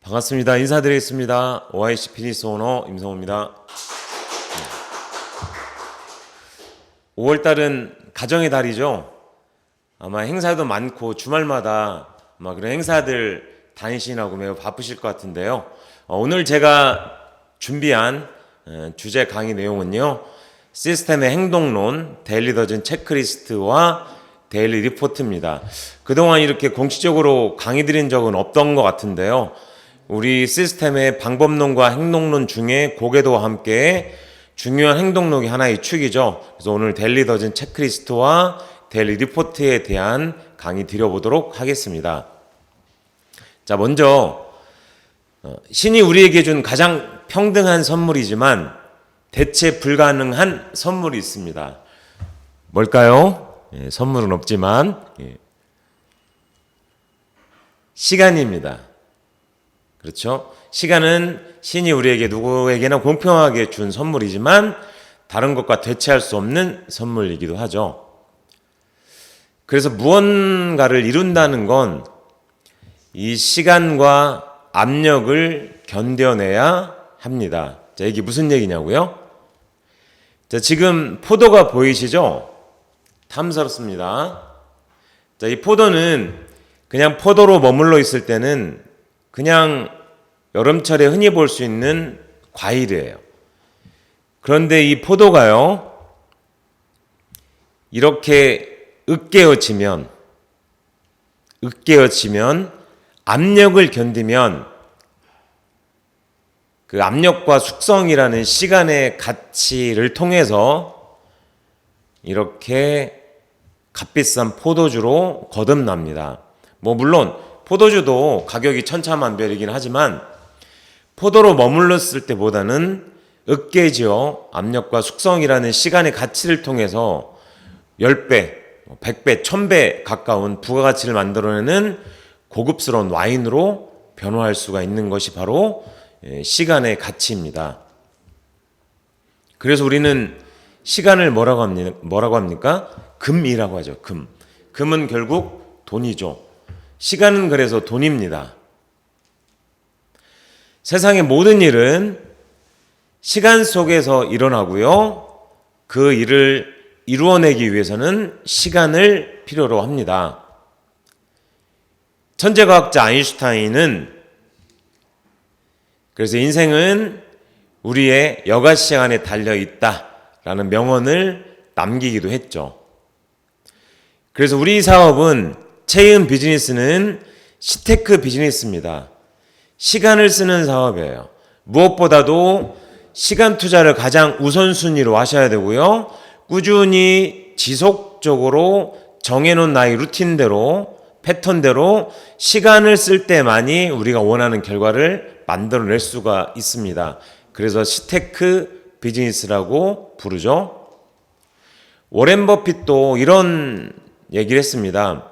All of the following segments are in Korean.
반갑습니다. 인사드리겠습니다. OIC 비즈니스 오너 임성호입니다. 5월달은 가정의 달이죠. 아마 행사도 많고 주말마다 아마 그런 행사들 다니시느라고 매우 바쁘실 것 같은데요. 오늘 제가 준비한 주제 강의 내용은요. 시스템의 행동론, 데일리 더즌 체크리스트와 데일리 리포트입니다. 그동안 이렇게 공식적으로 강의 드린 적은 없던 것 같은데요. 우리 시스템의 방법론과 행동론 중에 고개도와 함께 중요한 행동론이 하나의 축이죠. 그래서 오늘 데일리 더즌 체크리스트와 데일리 리포트에 대한 강의 드려보도록 하겠습니다. 자, 먼저 신이 우리에게 준 가장 평등한 선물이지만 대체 불가능한 선물이 있습니다. 뭘까요? 선물은 없지만 시간입니다. 그렇죠? 시간은 신이 우리에게 누구에게나 공평하게 준 선물이지만 다른 것과 대체할 수 없는 선물이기도 하죠. 그래서 무언가를 이룬다는 건 이 시간과 압력을 견뎌내야 합니다. 자, 이게 무슨 얘기냐고요? 자, 지금 포도가 보이시죠? 탐스럽습니다. 자, 이 포도는 그냥 포도로 머물러 있을 때는 그냥 여름철에 흔히 볼 수 있는 과일이에요. 그런데 이 포도가요, 이렇게 으깨어지면 압력을 견디면 그 압력과 숙성이라는 시간의 가치를 통해서 이렇게 값비싼 포도주로 거듭납니다. 물론 포도주도 가격이 천차만별이긴 하지만 포도로 머물렀을 때보다는 으깨지어 압력과 숙성이라는 시간의 가치를 통해서 10배, 100배, 1000배 가까운 부가가치를 만들어내는 고급스러운 와인으로 변화할 수가 있는 것이 바로 시간의 가치입니다. 그래서 우리는 시간을 뭐라고 합니까? 금이라고 하죠. 금. 금은 결국 돈이죠. 시간은 그래서 돈입니다. 세상의 모든 일은 시간 속에서 일어나고요. 그 일을 이루어내기 위해서는 시간을 필요로 합니다. 천재과학자 아인슈타인은 그래서 인생은 우리의 여가 시간에 달려있다라는 명언을 남기기도 했죠. 그래서 우리 사업은 체인 비즈니스는 시테크 비즈니스입니다. 시간을 쓰는 사업이에요. 무엇보다도 시간 투자를 가장 우선순위로 하셔야 되고요. 꾸준히 지속적으로 정해놓은 나의 루틴대로 패턴대로 시간을 쓸 때만이 우리가 원하는 결과를 만들어낼 수가 있습니다. 그래서 시테크 비즈니스라고 부르죠. 워렌 버핏도 이런 얘기를 했습니다.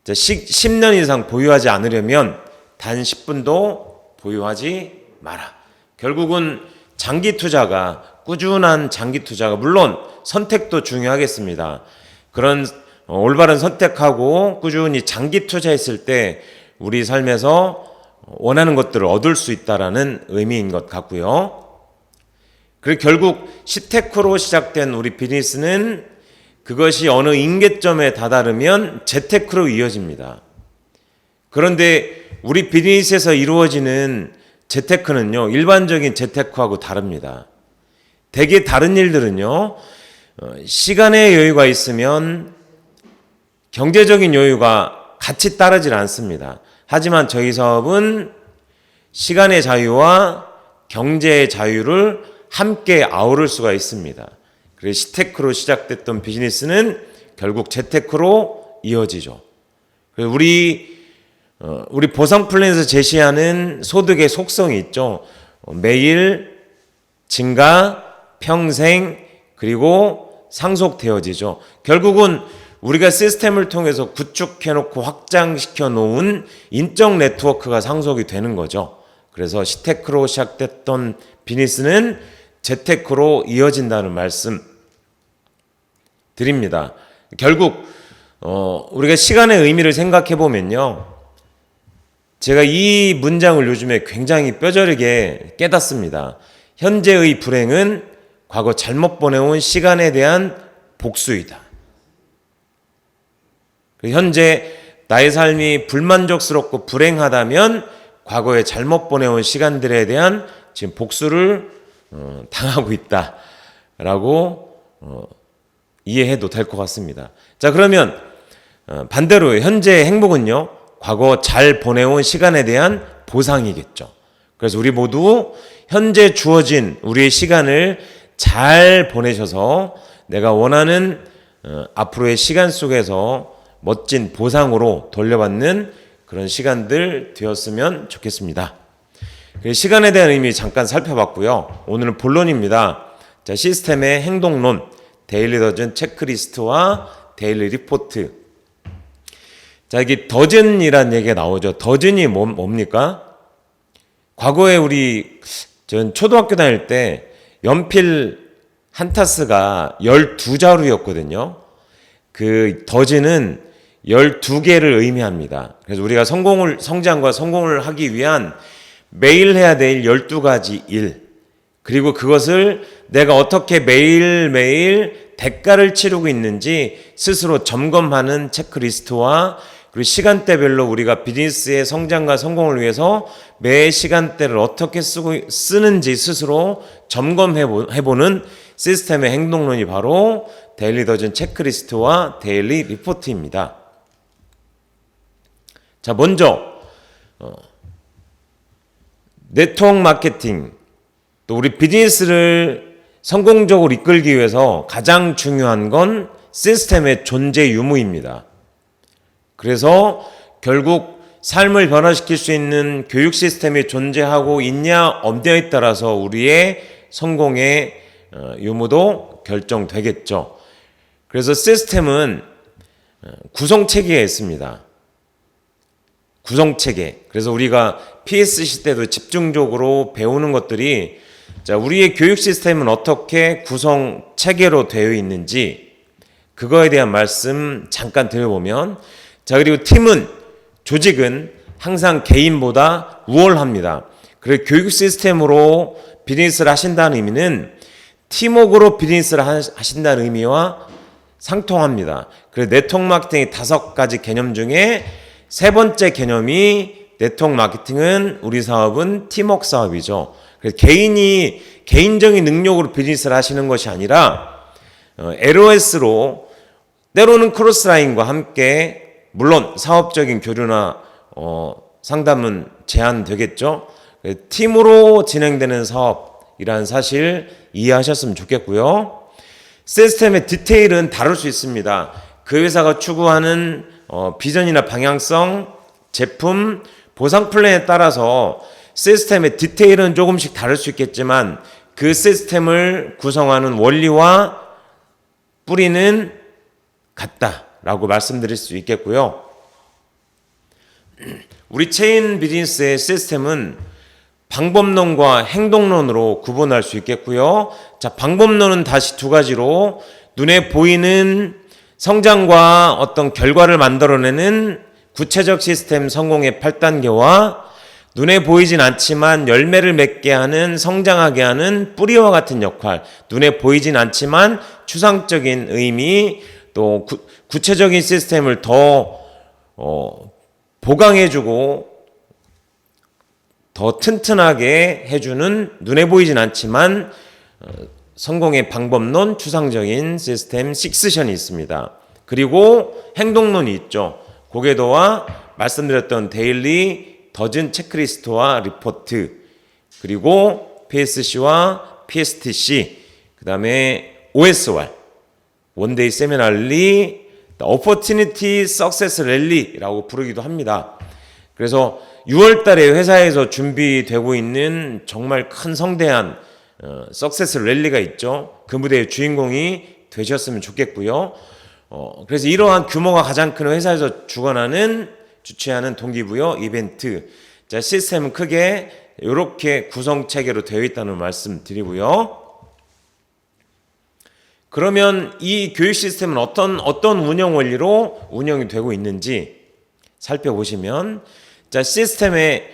10년 이상 보유하지 않으려면 단 10분도 보유하지 마라. 결국은 장기 투자가, 꾸준한 장기 투자가, 물론 선택도 중요하겠습니다. 그런 올바른 선택하고 꾸준히 장기 투자했을 때 우리 삶에서 원하는 것들을 얻을 수 있다라는 의미인 것 같고요. 그리고 결국 시테크로 시작된 우리 비즈니스는 그것이 어느 임계점에 다다르면 재테크로 이어집니다. 그런데 우리 비즈니스에서 이루어지는 재테크는요, 일반적인 재테크하고 다릅니다. 대개 다른 일들은요, 시간의 여유가 있으면 경제적인 여유가 같이 따르질 않습니다. 하지만 저희 사업은 시간의 자유와 경제의 자유를 함께 아우를 수가 있습니다. 그래서 시테크로 시작됐던 비즈니스는 결국 재테크로 이어지죠. 그래서 우리 보상 플랜에서 제시하는 소득의 속성이 있죠. 매일, 증가, 평생, 그리고 상속되어지죠. 결국은 우리가 시스템을 통해서 구축해놓고 확장시켜 놓은 인적 네트워크가 상속이 되는 거죠. 그래서 시테크로 시작됐던 비즈니스는 재테크로 이어진다는 말씀 드립니다. 결국 우리가 시간의 의미를 생각해 보면요, 제가 이 문장을 요즘에 굉장히 뼈저리게 깨닫습니다. 현재의 불행은 과거 잘못 보내온 시간에 대한 복수이다. 현재 나의 삶이 불만족스럽고 불행하다면 과거에 잘못 보내온 시간들에 대한 지금 복수를 당하고 있다라고 이해해도 될 것 같습니다. 자, 그러면 반대로 현재의 행복은요, 과거 잘 보내온 시간에 대한 보상이겠죠. 그래서 우리 모두 현재 주어진 우리의 시간을 잘 보내셔서 내가 원하는 앞으로의 시간 속에서 멋진 보상으로 돌려받는 그런 시간들 되었으면 좋겠습니다. 시간에 대한 의미 잠깐 살펴봤고요. 오늘은 본론입니다. 자, 시스템의 행동론, 데일리 더즌 체크리스트와 데일리 리포트. 자, 이게 더즌이란 얘기가 나오죠. 더즌이 뭡니까? 과거에 전 초등학교 다닐 때 연필 한 타스가 12자루였거든요. 그 더즌은 12개를 의미합니다. 그래서 우리가 성장과 성공을 하기 위한 매일 해야 될 12가지 일, 그리고 그것을 내가 어떻게 매일매일 대가를 치르고 있는지 스스로 점검하는 체크리스트와, 그리고 시간대별로 우리가 비즈니스의 성장과 성공을 위해서 매 시간대를 어떻게 쓰는지 스스로 점검해보는 시스템의 행동론이 바로 데일리 더즌 체크리스트와 데일리 리포트입니다. 자, 먼저 네트워크 마케팅, 또 우리 비즈니스를 성공적으로 이끌기 위해서 가장 중요한 건 시스템의 존재 유무입니다. 그래서 결국 삶을 변화시킬 수 있는 교육 시스템이 존재하고 있냐 없냐에 따라서 우리의 성공의 유무도 결정되겠죠. 그래서 시스템은 구성체계가 있습니다. 구성체계. 그래서 우리가 PSC 때도 집중적으로 배우는 것들이, 자, 우리의 교육 시스템은 어떻게 구성체계로 되어 있는지 그거에 대한 말씀 잠깐 드려보면, 자, 그리고 조직은 항상 개인보다 우월합니다. 그리고 교육 시스템으로 비즈니스를 하신다는 의미는 팀워크로 비즈니스를 하신다는 의미와 상통합니다. 그래서 네트워크 마케팅의 5가지 개념 중에 3번째 개념이, 네트워크 마케팅은 우리 사업은 팀워크 사업이죠. 그래서 개인적인 능력으로 비즈니스를 하시는 것이 아니라 LOS로, 때로는 크로스라인과 함께, 물론 사업적인 교류나 상담은 제한되겠죠. 팀으로 진행되는 사업이라는 사실 이해하셨으면 좋겠고요. 시스템의 디테일은 다를 수 있습니다. 그 회사가 추구하는 비전이나 방향성, 제품, 보상 플랜에 따라서 시스템의 디테일은 조금씩 다를 수 있겠지만 그 시스템을 구성하는 원리와 뿌리는 같다라고 말씀드릴 수 있겠고요. 우리 체인 비즈니스의 시스템은 방법론과 행동론으로 구분할 수 있겠고요. 자, 방법론은 다시 2가지로, 눈에 보이는 성장과 어떤 결과를 만들어내는 구체적 시스템 성공의 8단계와 눈에 보이진 않지만 열매를 맺게 하는, 성장하게 하는 뿌리와 같은 역할, 눈에 보이진 않지만 추상적인 의미, 또 구체적인 시스템을 더 보강해주고 더 튼튼하게 해주는, 눈에 보이진 않지만 성공의 방법론, 추상적인 시스템 식스션이 있습니다. 그리고 행동론이 있죠. 고궤도와 말씀드렸던 데일리 더즌 체크리스트와 리포트, 그리고 PSC와 PSTC, 그 다음에 OSR, 원데이 세미나리, 오퍼튜니티 석세스 랠리라고 부르기도 합니다. 그래서 6월 달에 회사에서 준비되고 있는 정말 큰 성대한 석세스 랠리가 있죠. 그 무대의 주인공이 되셨으면 좋겠고요. 그래서 이러한 규모가 가장 큰 회사에서 주최하는 동기부여 이벤트. 자, 시스템은 크게 이렇게 구성체계로 되어 있다는 말씀 드리고요. 그러면 이 교육 시스템은 어떤 운영 원리로 운영이 되고 있는지 살펴보시면, 자, 시스템에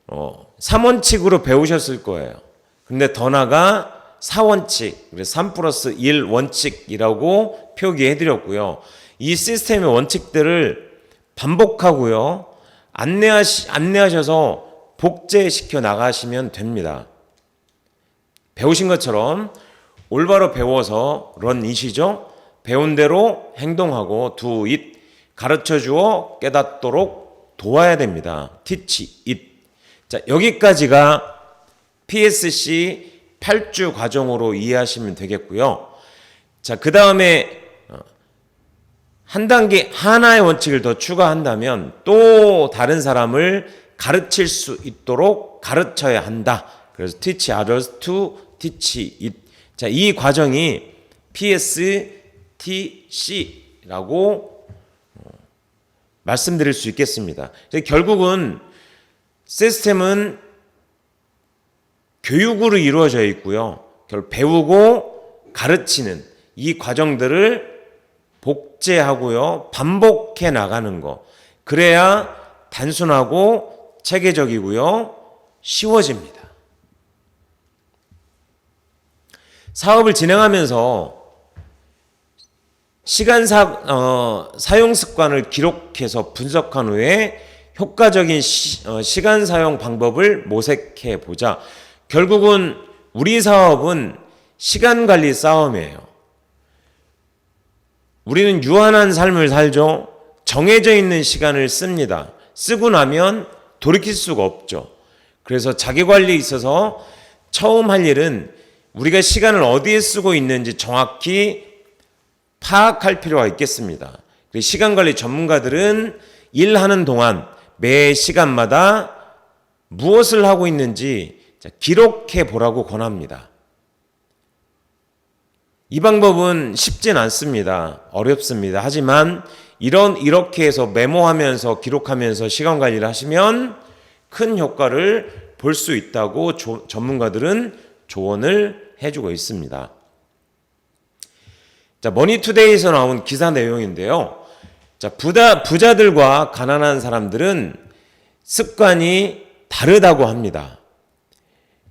3원칙으로 배우셨을 거예요. 근데 더 나아가 4원칙, 그래서 3 플러스 1 원칙이라고 표기해 드렸고요. 이 시스템의 원칙들을 반복하고요. 안내하셔서 복제시켜 나가시면 됩니다. 배우신 것처럼 올바로 배워서 run it이죠. 배운 대로 행동하고 do it, 가르쳐 주어 깨닫도록 도와야 됩니다. teach it. 자, 여기까지가 PSC 8주 과정으로 이해하시면 되겠고요. 자, 그 다음에 한 단계 하나의 원칙을 더 추가한다면 또 다른 사람을 가르칠 수 있도록 가르쳐야 한다. 그래서 teach others to teach it. 자, 이 과정이 PSTC라고 말씀드릴 수 있겠습니다. 결국은 시스템은 교육으로 이루어져 있고요. 결국 배우고 가르치는 이 과정들을 복제하고요. 반복해 나가는 거. 그래야 단순하고 체계적이고요. 쉬워집니다. 사업을 진행하면서 사용 습관을 기록해서 분석한 후에 효과적인 시간 사용 방법을 모색해 보자. 결국은 우리 사업은 시간 관리 싸움이에요. 우리는 유한한 삶을 살죠. 정해져 있는 시간을 씁니다. 쓰고 나면 돌이킬 수가 없죠. 그래서 자기 관리에 있어서 처음 할 일은 우리가 시간을 어디에 쓰고 있는지 정확히 파악할 필요가 있겠습니다. 시간 관리 전문가들은 일하는 동안 매 시간마다 무엇을 하고 있는지 기록해 보라고 권합니다. 이 방법은 쉽진 않습니다. 어렵습니다. 하지만 이렇게 해서 메모하면서 기록하면서 시간 관리를 하시면 큰 효과를 볼 수 있다고 전문가들은 조언을 해주고 있습니다. 자, 머니투데이에서 나온 기사 내용인데요. 자, 부자들과 가난한 사람들은 습관이 다르다고 합니다.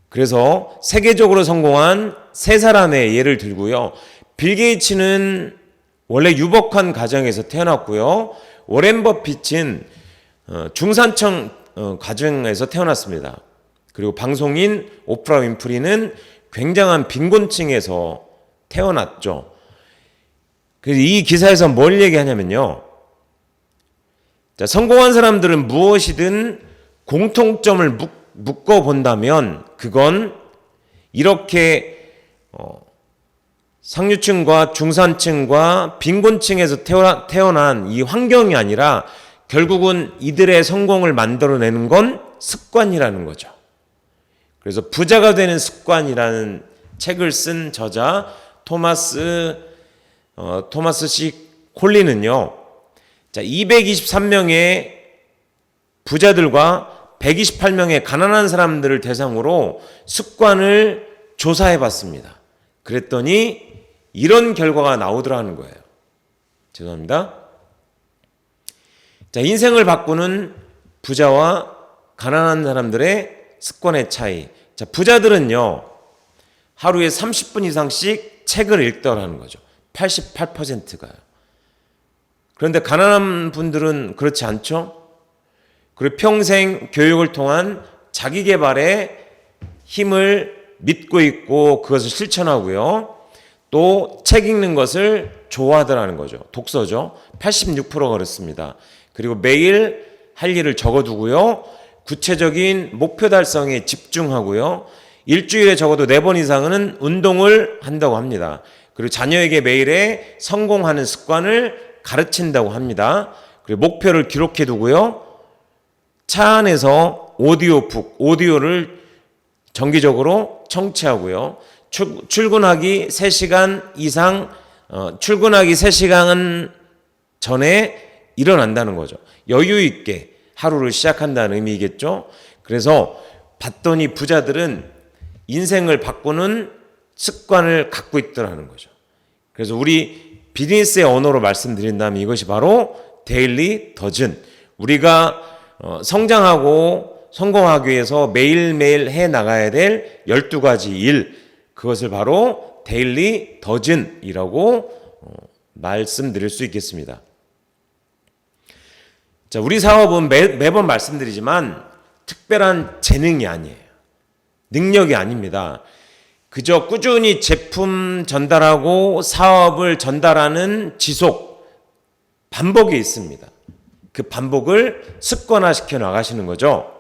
그래서 세계적으로 성공한 세 사람의 예를 들고요. 빌 게이츠는 원래 유복한 가정에서 태어났고요. 워렌 버핏은 중산층 가정에서 태어났습니다. 그리고 방송인 오프라 윈프리는 굉장한 빈곤층에서 태어났죠. 그래서 이 기사에서 뭘 얘기하냐면요. 자, 성공한 사람들은 무엇이든 공통점을 묶어본다면 그건 이렇게 상류층과 중산층과 빈곤층에서 태어난 이 환경이 아니라 결국은 이들의 성공을 만들어내는 건 습관이라는 거죠. 그래서 부자가 되는 습관이라는 책을 쓴 저자 토마스 C. 콜린은요. 자, 223명의 부자들과 128명의 가난한 사람들을 대상으로 습관을 조사해 봤습니다. 그랬더니 이런 결과가 나오더라는 거예요. 죄송합니다. 자, 인생을 바꾸는 부자와 가난한 사람들의 습관의 차이. 자, 부자들은요, 하루에 30분 이상씩 책을 읽더라는 거죠. 88%가요. 그런데 가난한 분들은 그렇지 않죠? 그리고 평생 교육을 통한 자기 개발에 힘을 믿고 있고 그것을 실천하고요. 또 책 읽는 것을 좋아하더라는 거죠. 독서죠. 86%가 그렇습니다. 그리고 매일 할 일을 적어두고요. 구체적인 목표 달성에 집중하고요. 일주일에 적어도 4번 이상은 운동을 한다고 합니다. 그리고 자녀에게 매일에 성공하는 습관을 가르친다고 합니다. 그리고 목표를 기록해 두고요. 차 안에서 오디오를 정기적으로 청취하고요. 출근하기 3시간 이상, 출근하기 3시간 전에 일어난다는 거죠. 여유 있게 하루를 시작한다는 의미겠죠. 그래서 봤더니 부자들은 인생을 바꾸는 습관을 갖고 있더라는 거죠. 그래서 우리 비즈니스의 언어로 말씀드린다면 이것이 바로 데일리 더즌. 우리가 성장하고 성공하기 위해서 매일매일 해 나가야 될 12가지 일, 그것을 바로 데일리 더즌이라고 말씀드릴 수 있겠습니다. 자, 우리 사업은 매번 말씀드리지만 특별한 재능이 아니에요. 능력이 아닙니다. 그저 꾸준히 제품 전달하고 사업을 전달하는 지속, 반복이 있습니다. 그 반복을 습관화시켜 나가시는 거죠.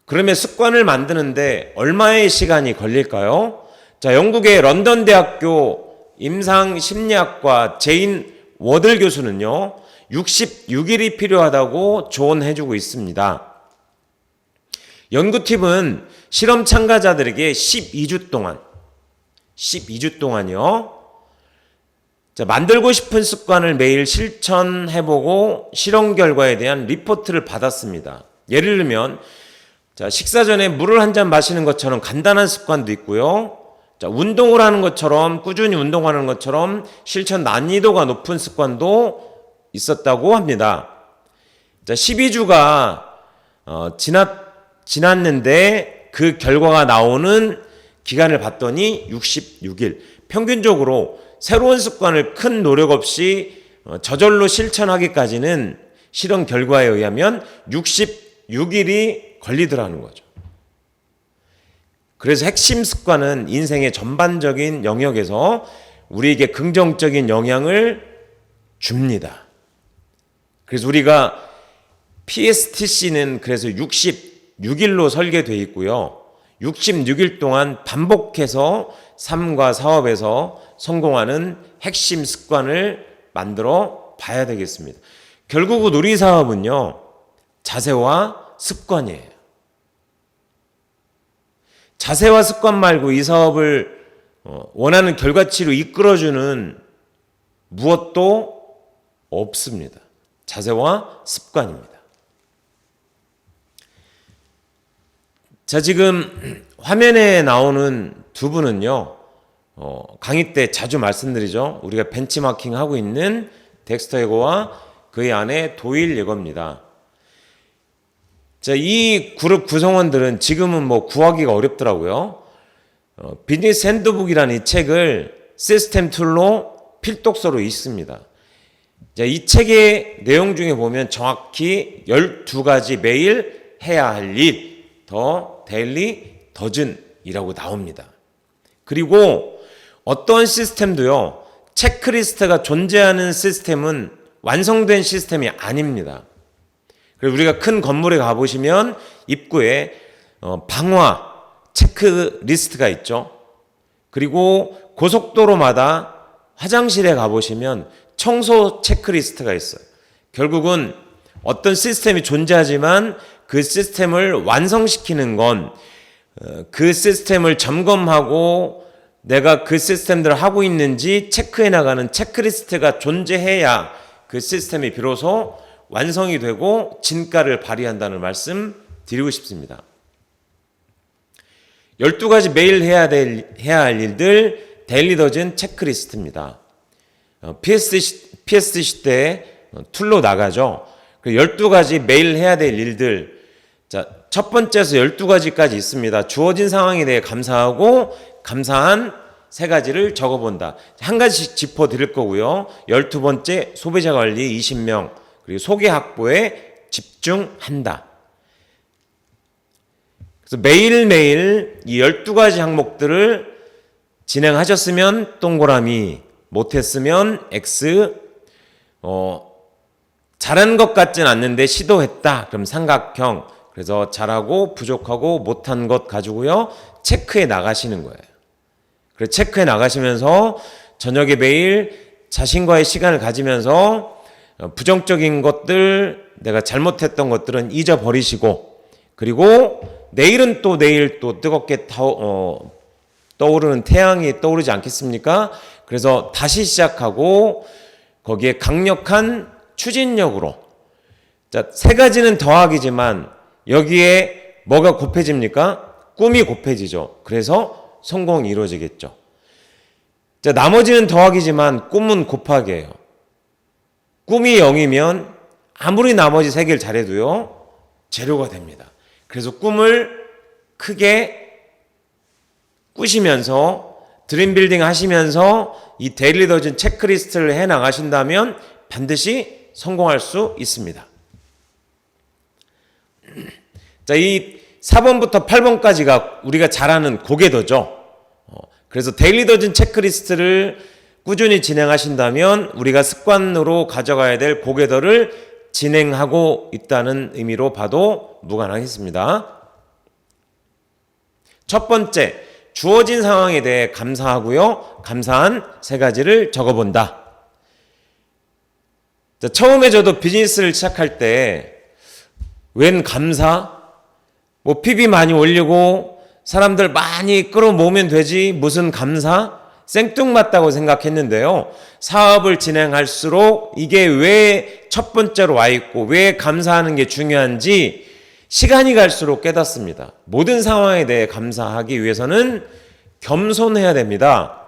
그러면 습관을 만드는데 얼마의 시간이 걸릴까요? 자, 영국의 런던 대학교 임상 심리학과 제인 워들 교수는요, 66일이 필요하다고 조언해주고 있습니다. 연구팀은 실험 참가자들에게 12주 동안요. 자, 만들고 싶은 습관을 매일 실천해보고 실험 결과에 대한 리포트를 받았습니다. 예를 들면, 자, 식사 전에 물을 한 잔 마시는 것처럼 간단한 습관도 있고요. 자, 운동을 하는 것처럼, 꾸준히 운동하는 것처럼 실천 난이도가 높은 습관도 있었다고 합니다. 자, 12주가 지났는데 그 결과가 나오는 기간을 봤더니 66일. 평균적으로 새로운 습관을 큰 노력 없이 저절로 실천하기까지는 실험 결과에 의하면 66일이 걸리더라는 거죠. 그래서 핵심 습관은 인생의 전반적인 영역에서 우리에게 긍정적인 영향을 줍니다. 그래서 우리가 PSTC는 그래서 66일로 설계되어 있고요. 66일 동안 반복해서 삶과 사업에서 성공하는 핵심 습관을 만들어 봐야 되겠습니다. 결국은 우리 사업은요, 자세와 습관이에요. 자세와 습관 말고 이 사업을 원하는 결과치로 이끌어주는 무엇도 없습니다. 자세와 습관입니다. 자, 지금 화면에 나오는 두 분은요, 강의 때 자주 말씀드리죠. 우리가 벤치마킹 하고 있는 덱스터 예거와 그의 아내 도일 예거입니다. 자, 이 그룹 구성원들은 지금은 뭐 구하기가 어렵더라고요. 비즈니스 핸드북이라는 이 책을 시스템 툴로 필독서로 읽습니다. 자, 이 책의 내용 중에 보면 정확히 12가지 매일 해야 할 일, 더 데일리 더즌이라고 나옵니다. 그리고 어떤 시스템도요, 체크리스트가 존재하는 시스템은 완성된 시스템이 아닙니다. 그리고 우리가 큰 건물에 가보시면 입구에 방화 체크리스트가 있죠. 그리고 고속도로마다 화장실에 가보시면 청소 체크리스트가 있어요. 결국은 어떤 시스템이 존재하지만 그 시스템을 완성시키는 건 그 시스템을 점검하고 내가 그 시스템들을 하고 있는지 체크해 나가는 체크리스트가 존재해야 그 시스템이 비로소 완성이 되고 진가를 발휘한다는 말씀 드리고 싶습니다. 12가지 매일 해야 할 일들 데일리 더즌 체크리스트입니다. PSC 때 툴로 나가죠. 12가지 매일 해야 될 일들. 자, 첫 번째에서 12가지까지 있습니다. 주어진 상황에 대해 감사하고 감사한 3가지를 적어본다. 한 가지씩 짚어드릴 거고요. 12번째 소비자 관리 20명. 그리고 소개 확보에 집중한다. 그래서 매일매일 이 12가지 항목들을 진행하셨으면 동그라미, 못했으면 X, 잘한 것 같진 않는데 시도했다. 그럼 삼각형. 그래서 잘하고 부족하고 못한 것 가지고요, 체크해 나가시는 거예요. 그래서 체크해 나가시면서 저녁에 매일 자신과의 시간을 가지면서 부정적인 것들, 내가 잘못했던 것들은 잊어버리시고, 그리고 내일은 또 내일 또 뜨겁게 떠오르는 태양이 떠오르지 않겠습니까? 그래서 다시 시작하고 거기에 강력한 추진력으로, 자, 3가지는 더하기지만 여기에 뭐가 곱해집니까? 꿈이 곱해지죠. 그래서 성공이 이루어지겠죠. 자, 나머지는 더하기지만 꿈은 곱하기예요. 꿈이 0이면 아무리 나머지 3개를 잘해도요, 재료가 됩니다. 그래서 꿈을 크게 꾸시면서 드림빌딩 하시면서 이 데일리 더즌 체크리스트를 해 나가신다면 반드시 성공할 수 있습니다. 자, 이 4번부터 8번까지가 우리가 잘 아는 고개더죠. 그래서 데일리 더즌 체크리스트를 꾸준히 진행하신다면 우리가 습관으로 가져가야 될 고개더를 진행하고 있다는 의미로 봐도 무관하겠습니다. 첫 번째, 주어진 상황에 대해 감사하고요. 감사한 3가지를 적어본다. 자, 처음에 저도 비즈니스를 시작할 때 웬 감사? 뭐 PB 많이 올리고 사람들 많이 끌어모으면 되지 무슨 감사? 생뚱맞다고 생각했는데요. 사업을 진행할수록 이게 왜 첫 번째로 와 있고 왜 감사하는 게 중요한지 시간이 갈수록 깨닫습니다. 모든 상황에 대해 감사하기 위해서는 겸손해야 됩니다.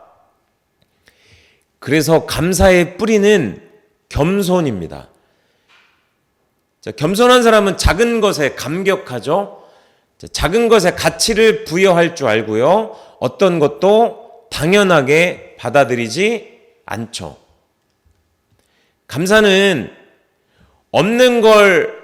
그래서 감사의 뿌리는 겸손입니다. 자, 겸손한 사람은 작은 것에 감격하죠. 자, 작은 것에 가치를 부여할 줄 알고요. 어떤 것도 당연하게 받아들이지 않죠. 감사는 없는 걸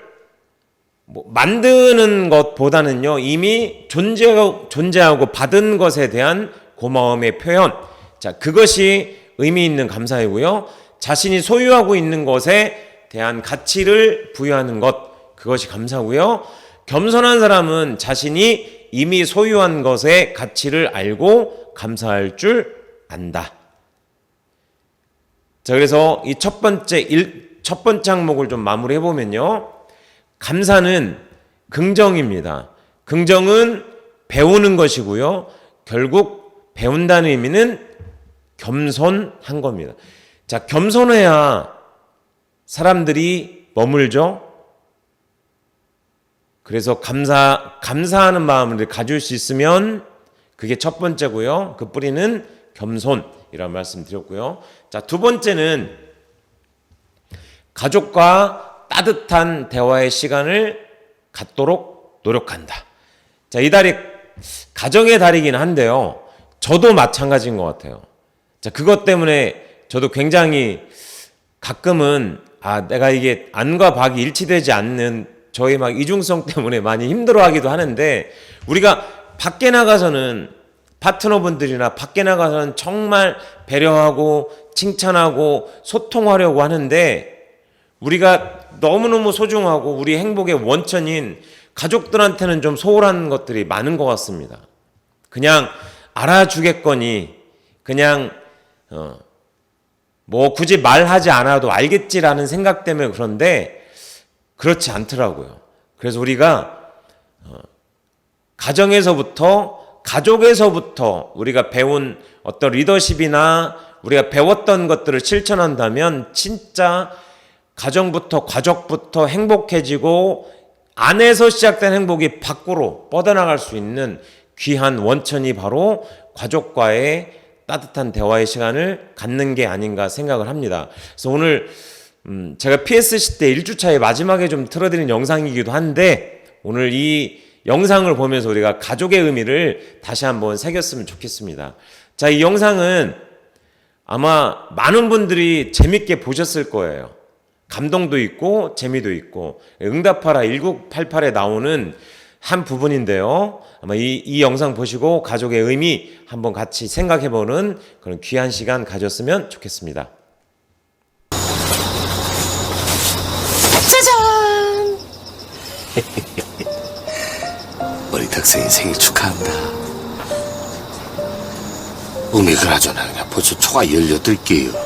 만드는 것보다는요, 이미 존재하고 받은 것에 대한 고마움의 표현. 자, 그것이 의미 있는 감사이고요. 자신이 소유하고 있는 것에 대한 가치를 부여하는 것. 그것이 감사고요. 겸손한 사람은 자신이 이미 소유한 것의 가치를 알고 감사할 줄 안다. 자, 그래서 이 첫 번째 항목을 좀 마무리해 보면요. 감사는 긍정입니다. 긍정은 배우는 것이고요. 결국 배운다는 의미는 겸손한 겁니다. 자, 겸손해야 사람들이 머물죠. 그래서 감사하는 마음을 가질 수 있으면 그게 첫 번째고요. 그 뿌리는 겸손이라는 말씀 드렸고요. 자, 두 번째는 가족과 따뜻한 대화의 시간을 갖도록 노력한다. 자, 이 달이 가정의 달이긴 한데요. 저도 마찬가지인 것 같아요. 자, 그것 때문에 저도 굉장히 가끔은 내가 이게 안과 박이 일치되지 않는 저희 막 이중성 때문에 많이 힘들어하기도 하는데 우리가 밖에 나가서는 파트너분들이나 밖에 나가서는 정말 배려하고 칭찬하고 소통하려고 하는데 우리가 너무너무 소중하고 우리 행복의 원천인 가족들한테는 좀 소홀한 것들이 많은 것 같습니다. 그냥 알아주겠거니 그냥 뭐 굳이 말하지 않아도 알겠지라는 생각 때문에 그런데 그렇지 않더라고요. 그래서 우리가 가족에서부터 우리가 배운 어떤 리더십이나 우리가 배웠던 것들을 실천한다면 진짜 가정부터 가족부터 행복해지고 안에서 시작된 행복이 밖으로 뻗어나갈 수 있는 귀한 원천이 바로 가족과의 따뜻한 대화의 시간을 갖는 게 아닌가 생각을 합니다. 그래서 오늘 제가 PSC 때 1주차의 마지막에 좀 틀어드린 영상이기도 한데 오늘 이 영상을 보면서 우리가 가족의 의미를 다시 한번 새겼으면 좋겠습니다. 자, 이 영상은 아마 많은 분들이 재밌게 보셨을 거예요. 감동도 있고 재미도 있고 응답하라 1988에 나오는 한 부분인데요. 아마 이 영상 보시고 가족의 의미 한번 같이 생각해보는 그런 귀한 시간 가졌으면 좋겠습니다. 짜잔! 우리 덕성이 생일 축하한다. 그나저나 그냥 벌써 초가 18개요.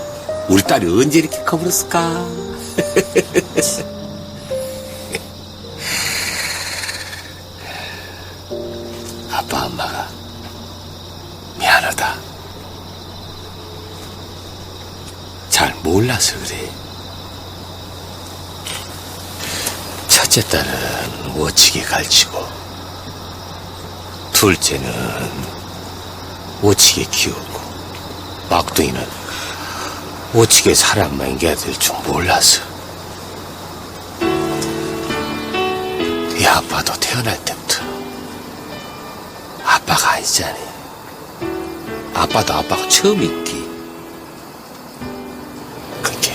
우리 딸이 언제 이렇게 커버렸을까? 아빠 엄마가 미안하다. 잘 몰라서 그래. 첫째 딸은 멋지게 가르치고 둘째는 멋지게 키우고 막둥이는 멋지게 사람 먹여야 될 줄 몰라서. 우리 아빠도 태어날 때부터 아빠가 아니잖니. 아빠도 아빠가 처음이기. 그렇게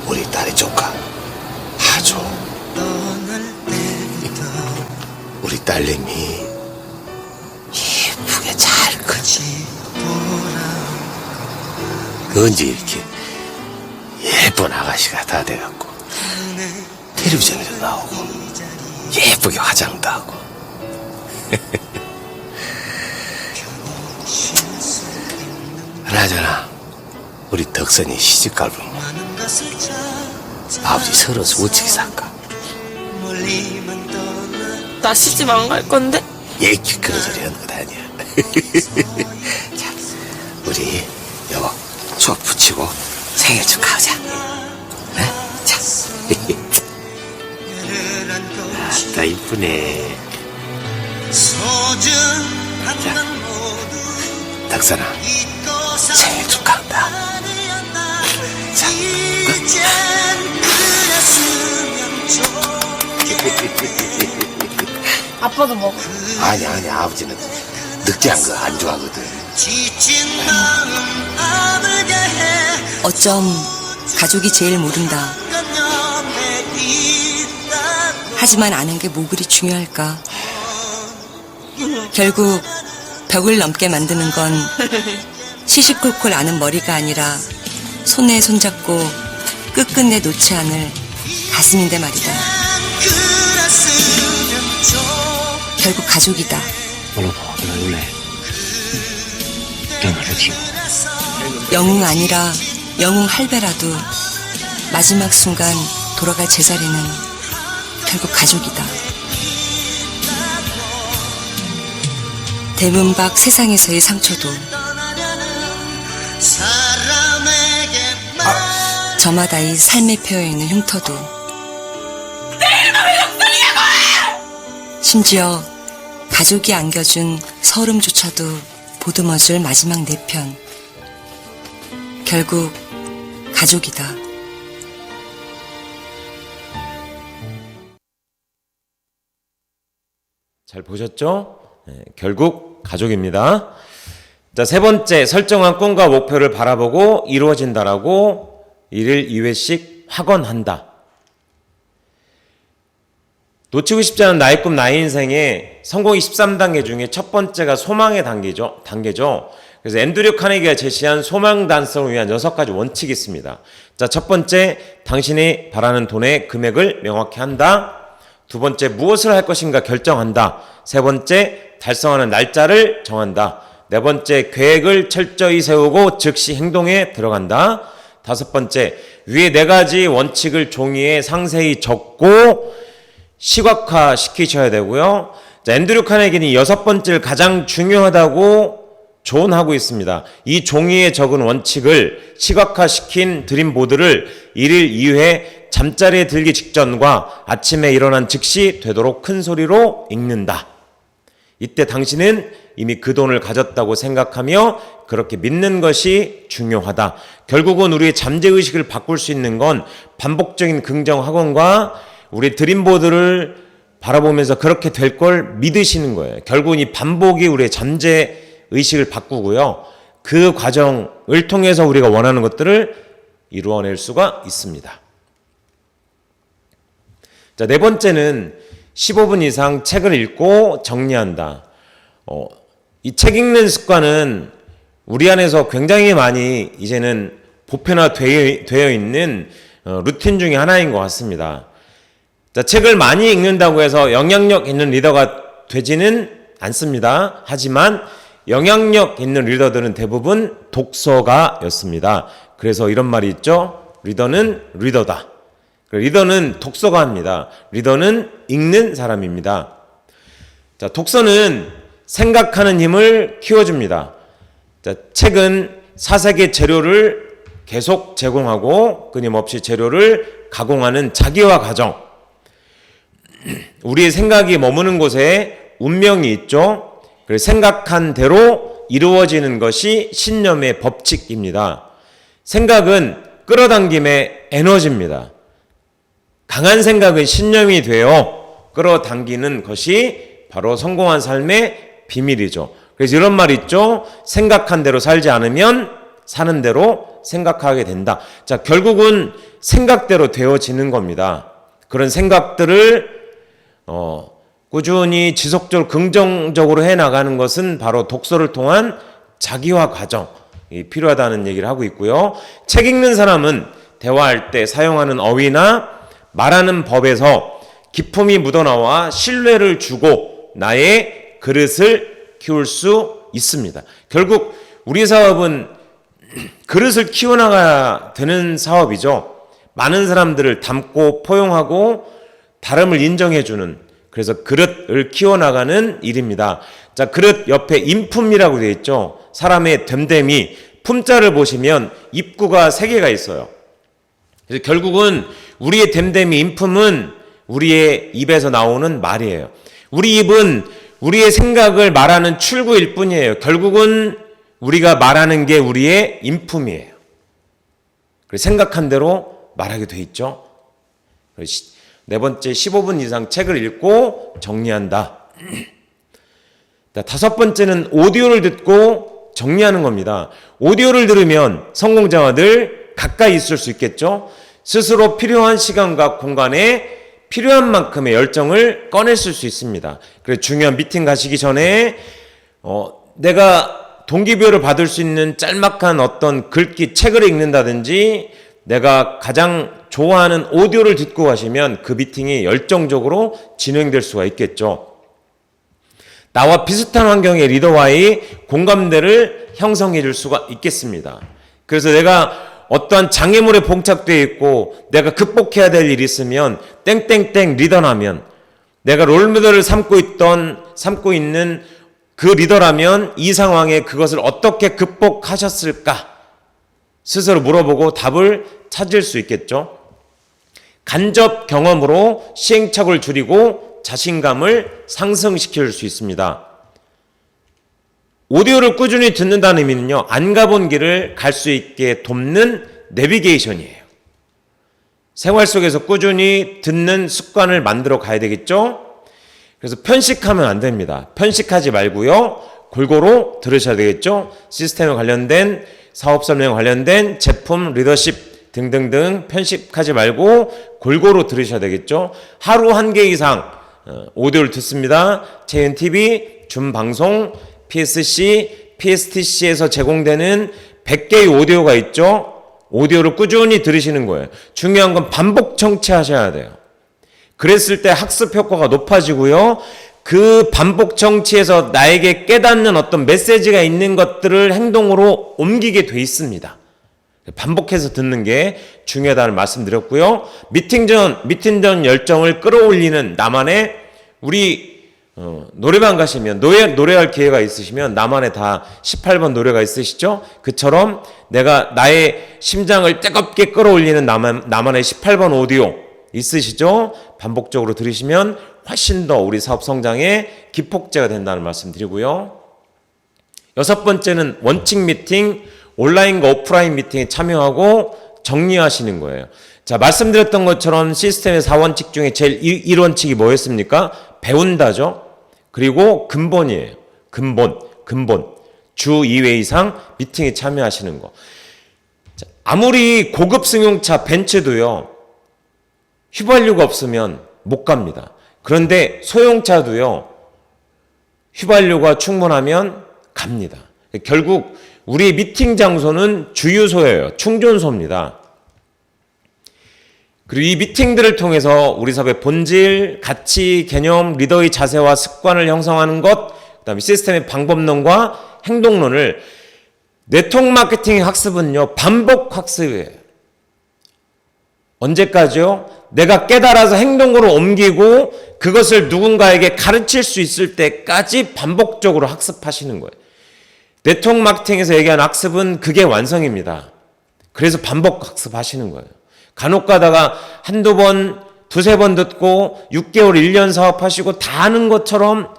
우리 딸의 조카 아주 우리 딸내미 예쁘게 잘 크지. 언제 이렇게 예쁜 아가씨가 다 돼갖고 텔레비전에도 나오고 예쁘게 화장도 하고. 그나저나 우리 덕선이 시집갈 분 아버지 서러서 어떻게 살까? 나 시집 안 갈 건데? 얘기 그런 소리 하는 것 아니야. 자, 우리 여보 추억 붙이고 생일 축하하자. 네? 자, 다 이쁘네. 자, 덕선아 생일 축하한다. 자, 아빠도 먹어. 아니 아버지는 느끼한 거 안 좋아하거든. 어쩜 가족이 제일 모른다. 하지만 아는 게 뭐 그리 중요할까. 결국 벽을 넘게 만드는 건 시시콜콜 아는 머리가 아니라 손에 손잡고 끝끝내 놓지 않을 가슴인데 말이다. 결국 가족이다. 영웅 아니라 영웅 할배라도 마지막 순간 돌아갈 제자리는 결국 가족이다. 대문 밖 세상에서의 상처도 저마다의 삶에 펴여있는 흉터도 심지어 가족이 안겨준 서름조차도 보듬어줄 마지막 내 편. 결국 가족이다. 잘 보셨죠? 네, 결국 가족입니다. 자, 세 번째, 설정한 꿈과 목표를 바라보고 이루어진다라고 1일 2회씩 확언한다. 놓치고 싶지 않은 나의 꿈, 나의 인생의 성공의 13단계 중에 첫 번째가 소망의 단계죠. 그래서 앤드류 카네기가 제시한 소망 달성을 위한 6가지 원칙이 있습니다. 자, 첫 번째, 당신이 바라는 돈의 금액을 명확히 한다. 두 번째, 무엇을 할 것인가 결정한다. 세 번째, 달성하는 날짜를 정한다. 네 번째, 계획을 철저히 세우고 즉시 행동에 들어간다. 다섯 번째, 위에 4가지 원칙을 종이에 상세히 적고 시각화 시키셔야 되고요. 자, 앤드류 카네기는 6번째를 가장 중요하다고 조언하고 있습니다. 이 종이에 적은 원칙을 시각화시킨 드림보드를 1일 2회 잠자리에 들기 직전과 아침에 일어난 즉시 되도록 큰 소리로 읽는다. 이때 당신은 이미 그 돈을 가졌다고 생각하며 그렇게 믿는 것이 중요하다. 결국은 우리의 잠재의식을 바꿀 수 있는 건 반복적인 긍정 학원과 우리 드림보드를 바라보면서 그렇게 될 걸 믿으시는 거예요. 결국은 이 반복이 우리의 잠재의식을 바꾸고요. 그 과정을 통해서 우리가 원하는 것들을 이루어낼 수가 있습니다. 자, 네 번째는 15분 이상 책을 읽고 정리한다. 이 책 읽는 습관은 우리 안에서 굉장히 많이 이제는 보편화되어 있는 루틴 중에 하나인 것 같습니다. 자, 책을 많이 읽는다고 해서 영향력 있는 리더가 되지는 않습니다. 하지만 영향력 있는 리더들은 대부분 독서가였습니다. 그래서 이런 말이 있죠. 리더는 리더다. 리더는 독서가입니다. 리더는 읽는 사람입니다. 자, 독서는 생각하는 힘을 키워줍니다. 자, 책은 사색의 재료를 계속 제공하고 끊임없이 재료를 가공하는 자기화 과정. 우리의 생각이 머무는 곳에 운명이 있죠. 그래서 생각한 대로 이루어지는 것이 신념의 법칙입니다. 생각은 끌어당김의 에너지입니다. 강한 생각은 신념이 되어 끌어당기는 것이 바로 성공한 삶의 비밀이죠. 그래서 이런 말 있죠. 생각한 대로 살지 않으면 사는 대로 생각하게 된다. 자, 결국은 생각대로 되어지는 겁니다. 그런 생각들을 꾸준히 지속적으로 긍정적으로 해나가는 것은 바로 독서를 통한 자기화 과정이 필요하다는 얘기를 하고 있고요. 책 읽는 사람은 대화할 때 사용하는 어휘나 말하는 법에서 기품이 묻어나와 신뢰를 주고 나의 그릇을 키울 수 있습니다. 결국 우리 사업은 그릇을 키워나가야 되는 사업이죠. 많은 사람들을 담고 포용하고 다름을 인정해주는, 그래서 그릇을 키워나가는 일입니다. 자, 그릇 옆에 인품이라고 되어 있죠. 사람의 됨됨이, 품자를 보시면 입구가 3개가 있어요. 그래서 결국은 우리의 됨됨이 인품은 우리의 입에서 나오는 말이에요. 우리 입은 우리의 생각을 말하는 출구일 뿐이에요. 결국은 우리가 말하는 게 우리의 인품이에요. 그래서 생각한 대로 말하게 돼 있죠. 네 번째, 15분 이상 책을 읽고 정리한다. 5번째는 오디오를 듣고 정리하는 겁니다. 오디오를 들으면 성공자와들 가까이 있을 수 있겠죠. 스스로 필요한 시간과 공간에 필요한 만큼의 열정을 꺼냈을 수 있습니다. 그래서 중요한 미팅 가시기 전에 내가 동기부여를 받을 수 있는 짤막한 어떤 글귀, 책을 읽는다든지 내가 가장 좋아하는 오디오를 듣고 가시면 그 미팅이 열정적으로 진행될 수가 있겠죠. 나와 비슷한 환경의 리더와의 공감대를 형성해 줄 수가 있겠습니다. 그래서 내가 어떠한 장애물에 봉착되어 있고 내가 극복해야 될 일이 있으면 땡땡땡 리더라면, 내가 롤모델을 삼고 있는 그 리더라면 이 상황에 그것을 어떻게 극복하셨을까 스스로 물어보고 답을 찾을 수 있겠죠. 간접 경험으로 시행착오를 줄이고 자신감을 상승시킬 수 있습니다. 오디오를 꾸준히 듣는다는 의미는요, 안 가본 길을 갈 수 있게 돕는 내비게이션이에요. 생활 속에서 꾸준히 듣는 습관을 만들어 가야 되겠죠. 그래서 편식하면 안 됩니다. 편식하지 말고요, 골고루 들으셔야 되겠죠. 시스템에 관련된, 사업 설명 관련된 제품, 리더십 등등등 편식하지 말고 골고루 들으셔야 되겠죠. 하루 1개 이상 오디오를 듣습니다. 채윤TV, 줌방송, PSC, PSTC에서 제공되는 100개의 오디오가 있죠. 오디오를 꾸준히 들으시는 거예요. 중요한 건 반복 청취하셔야 돼요. 그랬을 때 학습 효과가 높아지고요. 그 반복 청취에서 나에게 깨닫는 어떤 메시지가 있는 것들을 행동으로 옮기게 돼 있습니다. 반복해서 듣는 게 중요하다는 말씀드렸고요. 미팅 전 열정을 끌어올리는 나만의, 우리 노래방 가시면 노래할 기회가 있으시면 나만의 다 18번 노래가 있으시죠? 그처럼 내가 나의 심장을 뜨겁게 끌어올리는 나만의 18번 오디오 있으시죠? 반복적으로 들으시면 훨씬 더 우리 사업 성장의 기폭제가 된다는 말씀 드리고요. 6번째는 원칙 미팅, 온라인과 오프라인 미팅에 참여하고 정리하시는 거예요. 자, 말씀드렸던 것처럼 시스템의 4원칙 중에 제일 1원칙이 뭐였습니까? 배운다죠. 그리고 근본이에요. 근본. 주 2회 이상 미팅에 참여하시는 거. 자, 아무리 고급 승용차 벤츠도요, 휘발유가 없으면 못 갑니다. 그런데 소형차도요, 휘발유가 충분하면 갑니다. 결국 우리 미팅 장소는 주유소예요. 충전소입니다. 그리고 이 미팅들을 통해서 우리 사업의 본질, 가치, 개념, 리더의 자세와 습관을 형성하는 것, 그 다음에 시스템의 방법론과 행동론을, 네트워크 마케팅의 학습은요, 반복 학습이에요. 언제까지요? 내가 깨달아서 행동으로 옮기고 그것을 누군가에게 가르칠 수 있을 때까지 반복적으로 학습하시는 거예요. 네트워크 마케팅에서 얘기하는 학습은 그게 완성입니다. 그래서 반복 학습하시는 거예요. 간혹 가다가 한두 번, 두세 번 듣고 6개월, 1년 사업하시고 다 아는 것처럼,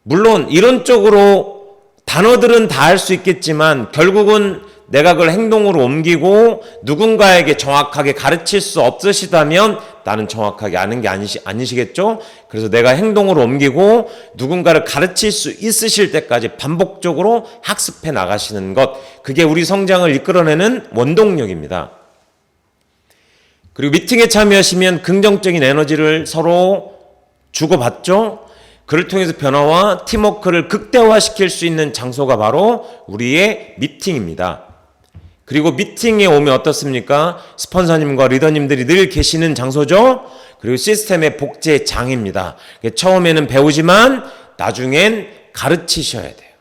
물론 이론적으로 단어들은 다 할 수 있겠지만 결국은 내가 그걸 행동으로 옮기고 누군가에게 정확하게 가르칠 수 없으시다면 나는 정확하게 아는 게 아니시겠죠? 그래서 내가 행동으로 옮기고 누군가를 가르칠 수 있으실 때까지 반복적으로 학습해 나가시는 것, 그게 우리 성장을 이끌어내는 원동력입니다. 그리고 미팅에 참여하시면 긍정적인 에너지를 서로 주고받죠. 그를 통해서 변화와 팀워크를 극대화시킬 수 있는 장소가 바로 우리의 미팅입니다. 그리고 미팅에 오면 어떻습니까? 스폰서님과 리더님들이 늘 계시는 장소죠. 그리고 시스템의 복제장입니다. 처음에는 배우지만 나중엔 가르치셔야 돼요.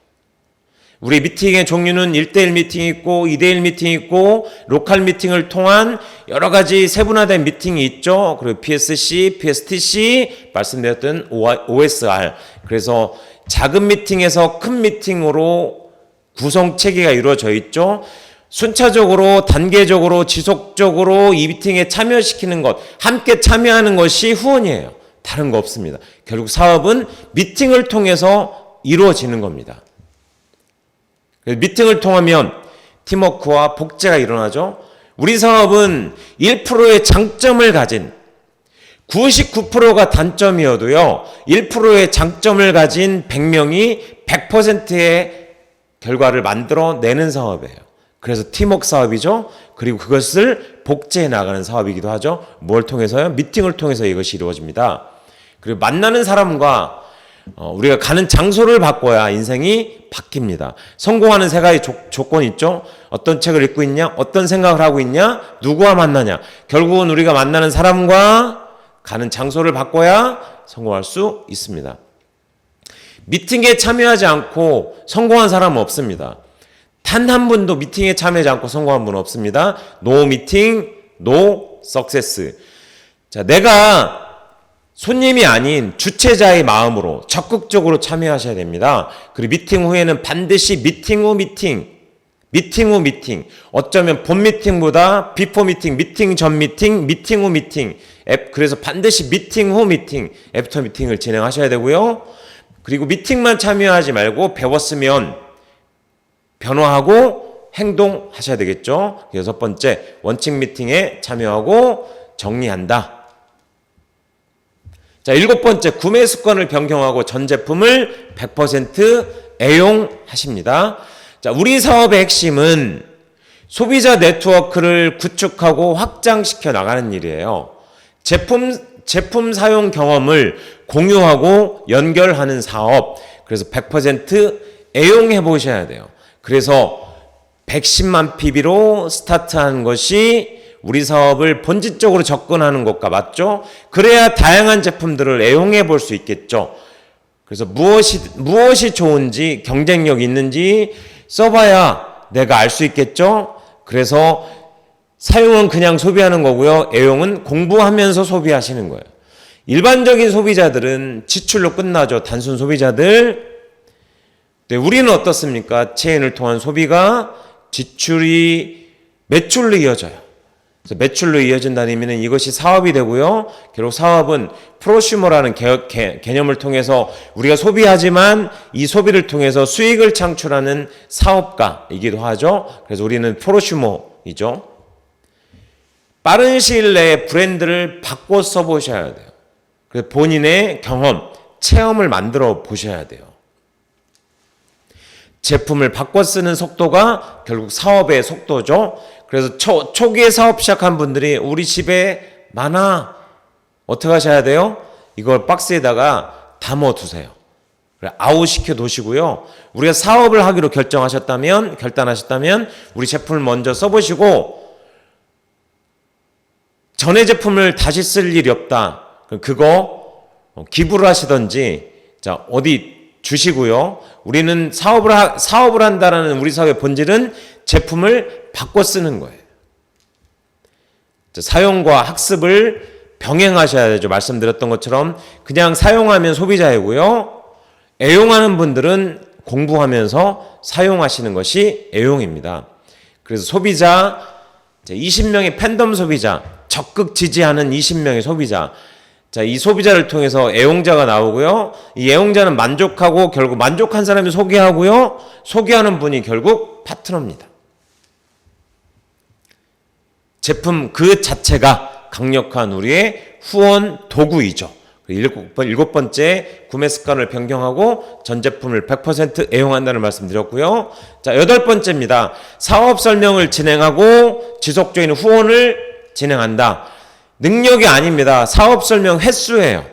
우리 미팅의 종류는 1대1 미팅이 있고 2대1 미팅이 있고 로컬 미팅을 통한 여러 가지 세분화된 미팅이 있죠. 그리고 PSC, PSTC, 말씀드렸던 OSR. 그래서 작은 미팅에서 큰 미팅으로 구성 체계가 이루어져 있죠. 순차적으로 단계적으로 지속적으로 이 미팅에 참여시키는 것, 함께 참여하는 것이 후원이에요. 다른 거 없습니다. 결국 사업은 미팅을 통해서 이루어지는 겁니다. 미팅을 통하면 팀워크와 복제가 일어나죠. 우리 사업은 1%의 장점을 가진 99%가 단점이어도요, 1%의 장점을 가진 100명이 100%의 결과를 만들어내는 사업이에요. 그래서 팀워크 사업이죠. 그리고 그것을 복제해 나가는 사업이기도 하죠. 뭘 통해서요? 미팅을 통해서 이것이 이루어집니다. 그리고 만나는 사람과 우리가 가는 장소를 바꿔야 인생이 바뀝니다. 성공하는 세 가지 조건이 있죠. 어떤 책을 읽고 있냐? 어떤 생각을 하고 있냐? 누구와 만나냐? 결국은 우리가 만나는 사람과 가는 장소를 바꿔야 성공할 수 있습니다. 미팅에 참여하지 않고 성공한 사람은 없습니다. 단 한 분도 미팅에 참여하지 않고 성공한 분은 없습니다. No meeting, no success. 자, 내가 손님이 아닌 주최자의 마음으로 적극적으로 참여하셔야 됩니다. 그리고 미팅 후에는 반드시 미팅 후 미팅. 어쩌면 본 미팅보다 비포 미팅, 미팅 전 미팅, 미팅 후 미팅. 그래서 반드시 미팅 후 미팅, 애프터 미팅을 진행하셔야 되고요. 그리고 미팅만 참여하지 말고 배웠으면 변화하고 행동하셔야 되겠죠. 6번째, 원칙 미팅에 참여하고 정리한다. 자, 7번째, 구매 습관을 변경하고 전 제품을 100% 애용하십니다. 자, 우리 사업의 핵심은 소비자 네트워크를 구축하고 확장시켜 나가는 일이에요. 제품 사용 경험을 공유하고 연결하는 사업. 그래서 100% 애용해 보셔야 돼요. 그래서 110만 PB로 스타트하는 것이 우리 사업을 본질적으로 접근하는 것과 맞죠? 그래야 다양한 제품들을 애용해 볼 수 있겠죠. 그래서 무엇이 좋은지, 경쟁력 있는지 써봐야 내가 알 수 있겠죠. 그래서 사용은 그냥 소비하는 거고요. 애용은 공부하면서 소비하시는 거예요. 일반적인 소비자들은 지출로 끝나죠. 단순 소비자들. 네, 우리는 어떻습니까? 체인을 통한 소비가 지출이 매출로 이어져요. 그래서 매출로 이어진다는 의미는 이것이 사업이 되고요. 결국 사업은 프로슈머라는 개념을 통해서 우리가 소비하지만 이 소비를 통해서 수익을 창출하는 사업가이기도 하죠. 그래서 우리는 프로슈머이죠. 빠른 시일 내에 브랜드를 바꿔 써보셔야 돼요. 그래서 본인의 경험, 체험을 만들어 보셔야 돼요. 제품을 바꿔 쓰는 속도가 결국 사업의 속도죠. 그래서 초기에 사업 시작한 분들이 우리 집에 많아. 어떻게 하셔야 돼요? 이걸 박스에다가 담아 두세요. 아웃시켜 두시고요. 우리가 사업을 하기로 결단하셨다면 우리 제품을 먼저 써보시고 전에 제품을 다시 쓸 일이 없다. 그거 기부를 하시던지 자 어디 주시고요. 우리는 사업을 한다라는 우리 사업의 본질은 제품을 바꿔 쓰는 거예요. 사용과 학습을 병행하셔야 되죠. 말씀드렸던 것처럼 그냥 사용하면 소비자이고요. 애용하는 분들은 공부하면서 사용하시는 것이 애용입니다. 그래서 소비자 20명의 팬덤 소비자, 적극 지지하는 20명의 소비자. 자, 이 소비자를 통해서 애용자가 나오고요. 이 애용자는 만족하고 결국 만족한 사람이 소개하고요. 소개하는 분이 결국 파트너입니다. 제품 그 자체가 강력한 우리의 후원 도구이죠. 일곱 번째, 구매 습관을 변경하고 전 제품을 100% 애용한다는 말씀 드렸고요. 자, 8번째입니다. 사업 설명을 진행하고 지속적인 후원을 진행한다. 능력이 아닙니다. 사업 설명 횟수예요.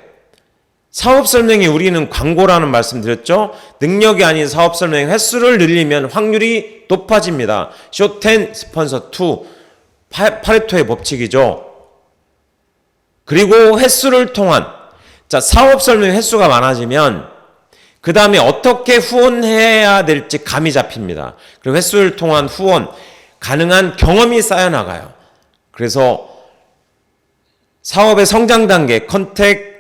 사업 설명이 우리는 광고라는 말씀 드렸죠. 능력이 아닌 사업 설명 횟수를 늘리면 확률이 높아집니다. 쇼 10, 스폰서 2, 파레토의 법칙이죠. 그리고 횟수를 통한, 자, 사업 설명 횟수가 많아지면 그 다음에 어떻게 후원해야 될지 감이 잡힙니다. 그리고 횟수를 통한 후원, 가능한 경험이 쌓여나가요. 그래서 사업의 성장 단계, 컨택,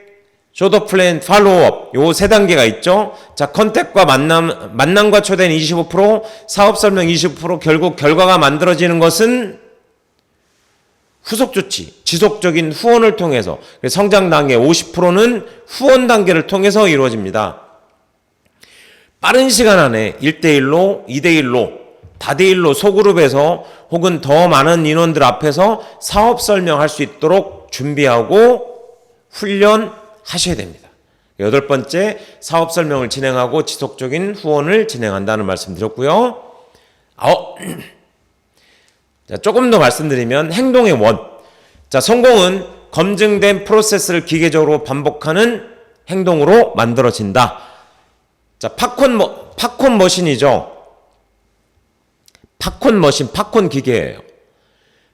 쇼더 플랜, 팔로우업, 요 세 단계가 있죠. 자, 컨택과 만남과 초대는 25%, 사업 설명 25%, 결국 결과가 만들어지는 것은 후속 조치, 지속적인 후원을 통해서, 성장 단계 50%는 후원 단계를 통해서 이루어집니다. 빠른 시간 안에 1대1로, 2대1로, 다대1로 소그룹에서 혹은 더 많은 인원들 앞에서 사업 설명할 수 있도록 준비하고 훈련하셔야 됩니다. 8번째, 사업 설명을 진행하고 지속적인 후원을 진행한다는 말씀 드렸고요. 자, 조금 더 말씀드리면 행동의 원. 자, 성공은 검증된 프로세스를 기계적으로 반복하는 행동으로 만들어진다. 자, 팝콘 머신이죠. 팝콘 머신, 팝콘 기계예요.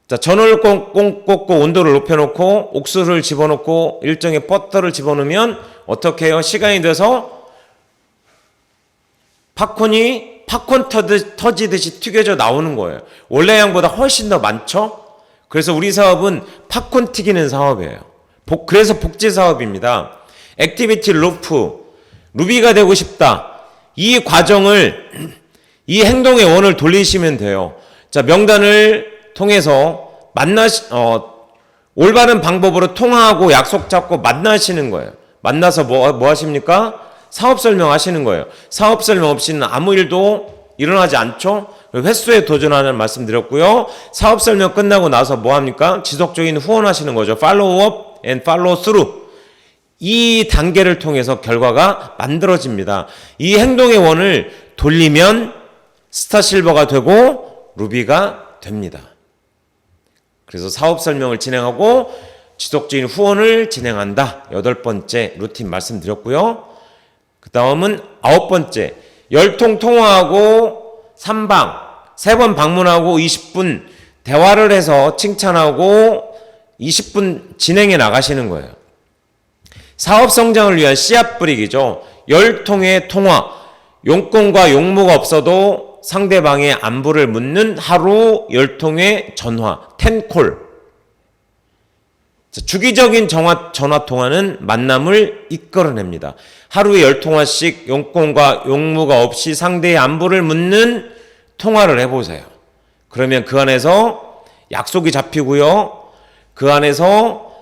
자, 전원을 꽂고 온도를 높여놓고 옥수수를 집어넣고 일정의 버터를 집어넣으면 어떻게 해요? 시간이 돼서 팝콘이 팝콘 터지듯이 튀겨져 나오는 거예요. 원래 양보다 훨씬 더 많죠? 그래서 우리 사업은 팝콘 튀기는 사업이에요. 그래서 복지 사업입니다. 액티비티 루비가 되고 싶다. 이 과정을, 이 행동의 원을 돌리시면 돼요. 자, 명단을 통해서 올바른 방법으로 통화하고 약속 잡고 만나시는 거예요. 만나서 뭐 하십니까? 사업 설명 하시는 거예요. 사업 설명 없이는 아무 일도 일어나지 않죠? 횟수에 도전하는 말씀 드렸고요. 사업 설명 끝나고 나서 뭐 합니까? 지속적인 후원하시는 거죠. 팔로우업 앤 팔로우 스루. 이 단계를 통해서 결과가 만들어집니다. 이 행동의 원을 돌리면 스타 실버가 되고 루비가 됩니다. 그래서 사업 설명을 진행하고 지속적인 후원을 진행한다. 8번째 루틴 말씀드렸고요. 그 다음은 9번째, 10통 통화하고 3방, 3번 방문하고 20분 대화를 해서 칭찬하고 20분 진행해 나가시는 거예요. 사업 성장을 위한 씨앗 뿌리기죠. 10통의 통화, 용건과 용무가 없어도 상대방의 안부를 묻는 하루 10통의 전화, 10콜. 주기적인 전화통화는 만남을 이끌어냅니다. 하루에 10통화씩 용건과 용무가 없이 상대의 안부를 묻는 통화를 해보세요. 그러면 그 안에서 약속이 잡히고요. 그 안에서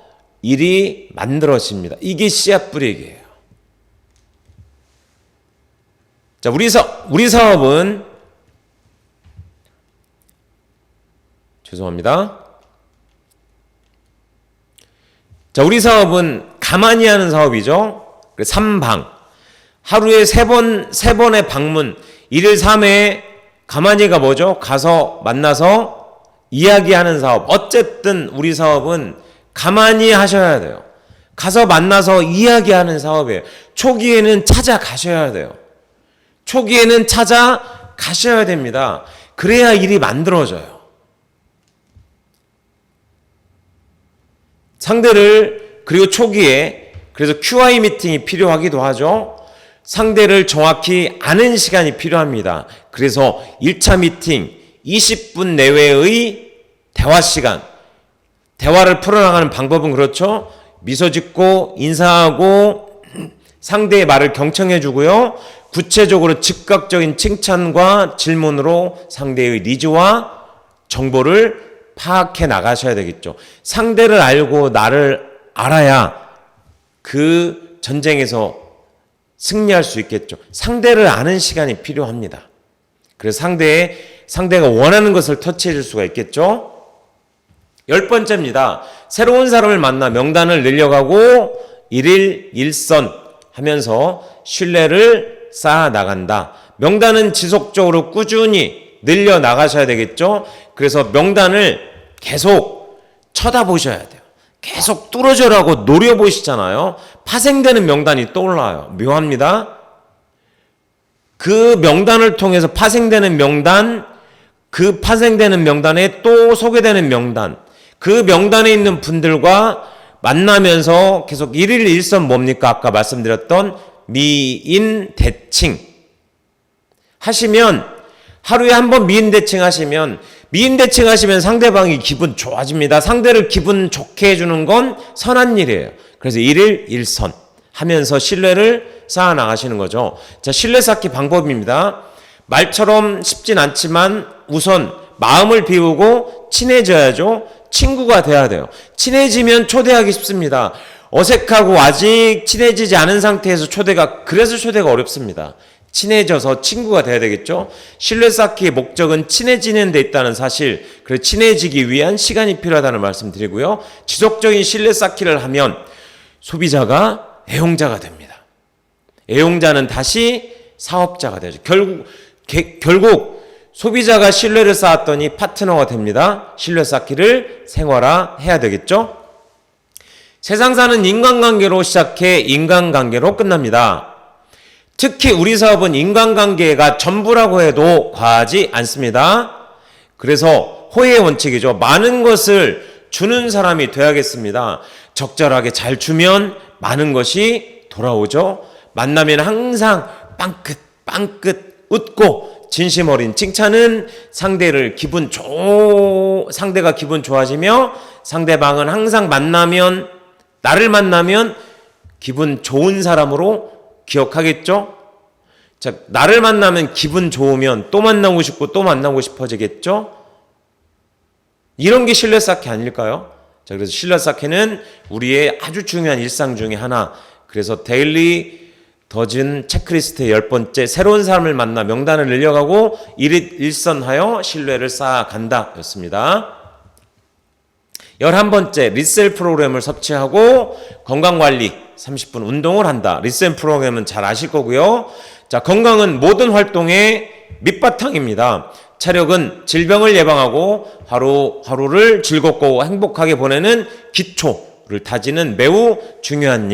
일이 만들어집니다. 이게 씨앗 뿌리기예요. 자, 우리 사업은 죄송합니다. 자, 우리 사업은 가만히 하는 사업이죠. 3방. 하루에 3번의 방문. 1일 3회 가만히가 뭐죠? 가서 만나서 이야기하는 사업. 어쨌든 우리 사업은 가만히 하셔야 돼요. 가서 만나서 이야기하는 사업이에요. 초기에는 찾아가셔야 돼요. 초기에는 찾아가셔야 됩니다. 그래야 일이 만들어져요. 상대를, 그리고 초기에, 그래서 QI 미팅이 필요하기도 하죠. 상대를 정확히 아는 시간이 필요합니다. 그래서 1차 미팅, 20분 내외의 대화 시간, 대화를 풀어나가는 방법은 그렇죠. 미소 짓고 인사하고 상대의 말을 경청해 주고요. 구체적으로 즉각적인 칭찬과 질문으로 상대의 니즈와 정보를 파악해 나가셔야 되겠죠. 상대를 알고 나를 알아야 그 전쟁에서 승리할 수 있겠죠. 상대를 아는 시간이 필요합니다. 그래서 상대가 원하는 것을 터치해 줄 수가 있겠죠. 10번째입니다. 새로운 사람을 만나 명단을 늘려가고 일일 일선 하면서 신뢰를 쌓아 나간다. 명단은 지속적으로 꾸준히 늘려 나가셔야 되겠죠. 그래서 명단을 계속 쳐다보셔야 돼요. 계속 뚫어져라고 노려보시잖아요. 파생되는 명단이 떠올라요. 묘합니다. 그 명단을 통해서 파생되는 명단, 그 파생되는 명단에 또 소개되는 명단, 그 명단에 있는 분들과 만나면서 계속 일일 일선 뭡니까? 아까 말씀드렸던 미인 대칭 하시면, 하루에 한 번 미인 대칭 하시면, 미인 대칭 하시면 상대방이 기분 좋아집니다. 상대를 기분 좋게 해주는 건 선한 일이에요. 그래서 일일 일선 하면서 신뢰를 쌓아 나가시는 거죠. 자, 신뢰 쌓기 방법입니다. 말처럼 쉽진 않지만 우선 마음을 비우고 친해져야죠. 친구가 돼야 돼요. 친해지면 초대하기 쉽습니다. 어색하고 아직 친해지지 않은 상태에서 그래서 초대가 어렵습니다. 친해져서 친구가 돼야 되겠죠. 신뢰 쌓기의 목적은 친해지는 데 있다는 사실, 그래서 친해지기 위한 시간이 필요하다는 말씀 드리고요. 지속적인 신뢰 쌓기를 하면 소비자가 애용자가 됩니다. 애용자는 다시 사업자가 되죠. 결국 소비자가 신뢰를 쌓았더니 파트너가 됩니다. 신뢰 쌓기를 생활화해야 되겠죠. 세상 사는 인간관계로 시작해 인간관계로 끝납니다. 특히 우리 사업은 인간관계가 전부라고 해도 과하지 않습니다. 그래서 호혜의 원칙이죠. 많은 것을 주는 사람이 돼야겠습니다. 적절하게 잘 주면 많은 것이 돌아오죠. 만나면 항상 빵긋 웃고 진심 어린 칭찬은 상대가 기분 좋아지며 상대방은 항상 나를 만나면 기분 좋은 사람으로 기억하겠죠? 자, 나를 만나면 기분 좋으면 또 만나고 싶어지겠죠? 이런 게 신뢰 쌓기 아닐까요? 자, 그래서 신뢰 쌓기는 우리의 아주 중요한 일상 중에 하나. 그래서 데일리 더즌 체크리스트의 10번째, 새로운 사람을 만나 명단을 늘려가고 일선하여 신뢰를 쌓아간다 였습니다. 11번째, 리셀 프로그램을 섭취하고 건강관리 30분 운동을 한다. 리셀 프로그램은 잘 아실 거고요. 자, 건강은 모든 활동의 밑바탕입니다. 체력은 질병을 예방하고 하루를 즐겁고 행복하게 보내는 기초를 다지는 매우 중요한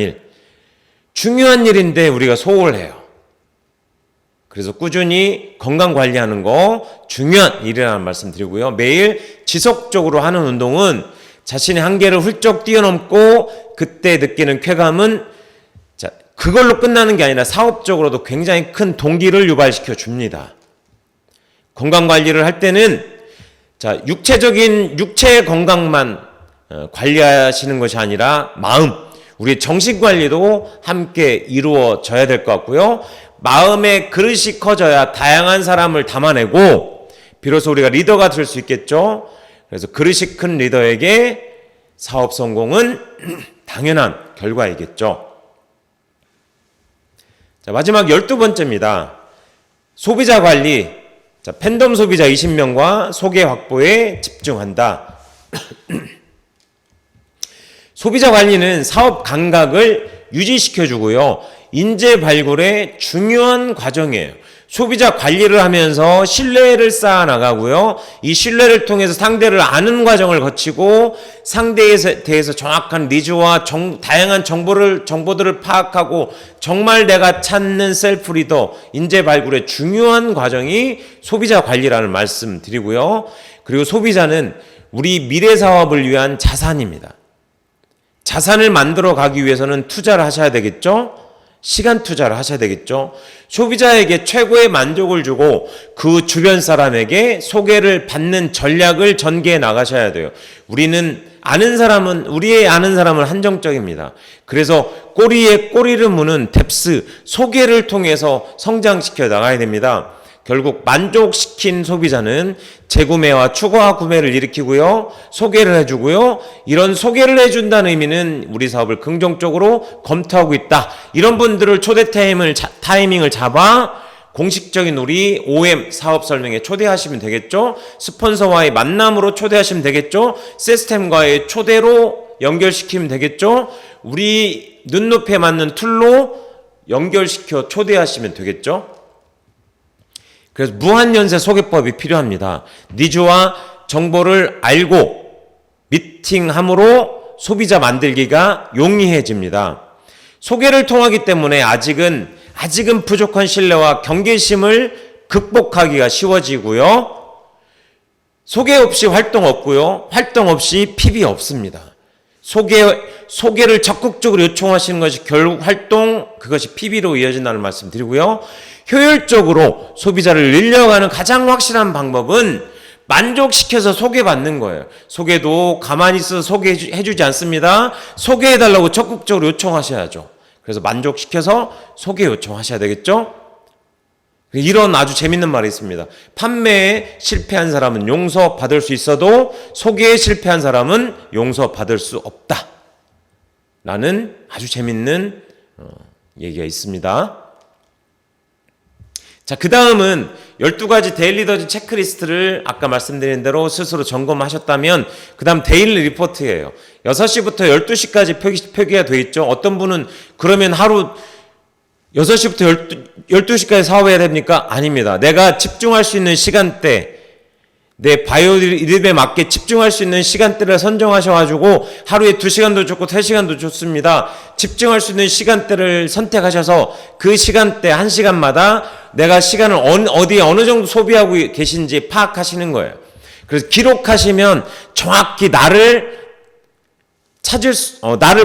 일인데 우리가 소홀해요. 그래서 꾸준히 건강 관리하는 거 중요한 일이라는 말씀 드리고요. 매일 지속적으로 하는 운동은 자신의 한계를 훌쩍 뛰어넘고 그때 느끼는 쾌감은 그걸로 끝나는 게 아니라 사업적으로도 굉장히 큰 동기를 유발시켜 줍니다. 건강관리를 할 때는 육체 건강만 관리하시는 것이 아니라 우리의 정신관리도 함께 이루어져야 될 것 같고요. 마음의 그릇이 커져야 다양한 사람을 담아내고 비로소 우리가 리더가 될 수 있겠죠. 그래서 그릇이 큰 리더에게 사업 성공은 당연한 결과이겠죠. 자, 마지막 12번째입니다. 소비자 관리. 자, 팬덤 소비자 20명과 소개 확보에 집중한다. 소비자 관리는 사업 감각을 유지시켜주고요. 인재 발굴의 중요한 과정이에요. 소비자 관리를 하면서 신뢰를 쌓아나가고요. 이 신뢰를 통해서 상대를 아는 과정을 거치고 상대에 대해서 정확한 니즈와 다양한 정보들을 파악하고 정말 내가 찾는 셀프 리더, 인재 발굴의 중요한 과정이 소비자 관리라는 말씀 드리고요. 그리고 소비자는 우리 미래 사업을 위한 자산입니다. 자산을 만들어 가기 위해서는 투자를 하셔야 되겠죠? 시간 투자를 하셔야 되겠죠. 소비자에게 최고의 만족을 주고 그 주변 사람에게 소개를 받는 전략을 전개해 나가셔야 돼요. 우리의 아는 사람은 한정적입니다. 그래서 꼬리에 꼬리를 무는 뎁스, 소개를 통해서 성장시켜 나가야 됩니다. 결국 만족시킨 소비자는 재구매와 추가 구매를 일으키고요. 소개를 해주고요. 이런 소개를 해준다는 의미는 우리 사업을 긍정적으로 검토하고 있다. 이런 분들을 초대 타이밍을 잡아 공식적인 우리 OM 사업 설명회 초대하시면 되겠죠. 스폰서와의 만남으로 초대하시면 되겠죠. 시스템과의 초대로 연결시키면 되겠죠. 우리 눈높이에 맞는 툴로 연결시켜 초대하시면 되겠죠. 그래서 무한연세 소개법이 필요합니다. 니즈와 정보를 알고 미팅함으로 소비자 만들기가 용이해집니다. 소개를 통하기 때문에 아직은 부족한 신뢰와 경계심을 극복하기가 쉬워지고요. 소개 없이 활동 없고요. 활동 없이 PB 없습니다. 소개를 적극적으로 요청하시는 것이 결국 활동, 그것이 PB로 이어진다는 말씀 드리고요. 효율적으로 소비자를 늘려가는 가장 확실한 방법은 만족시켜서 소개받는 거예요. 소개도 가만히 있어서 소개해주지 않습니다. 소개해달라고 적극적으로 요청하셔야죠. 그래서 만족시켜서 소개 요청하셔야 되겠죠? 이런 아주 재밌는 말이 있습니다. 판매에 실패한 사람은 용서받을 수 있어도 소개에 실패한 사람은 용서받을 수 없다. 라는 아주 재밌는 얘기가 있습니다. 자, 그 다음은 12가지 데일리 더즌 체크리스트를 아까 말씀드린 대로 스스로 점검하셨다면 그 다음 데일리 리포트예요. 6시부터 12시까지 표기가 되어 있죠. 어떤 분은 그러면 하루 6시부터 12시까지 사업해야 됩니까? 아닙니다. 내가 집중할 수 있는 시간대, 내 바이오리듬에 맞게 집중할 수 있는 시간대를 선정하셔가지고 하루에 2시간도 좋고 3시간도 좋습니다. 집중할 수 있는 시간대를 선택하셔서 그 시간대 1시간마다 내가 시간을 어디에 어느 정도 소비하고 계신지 파악하시는 거예요. 그래서 기록하시면 정확히 나를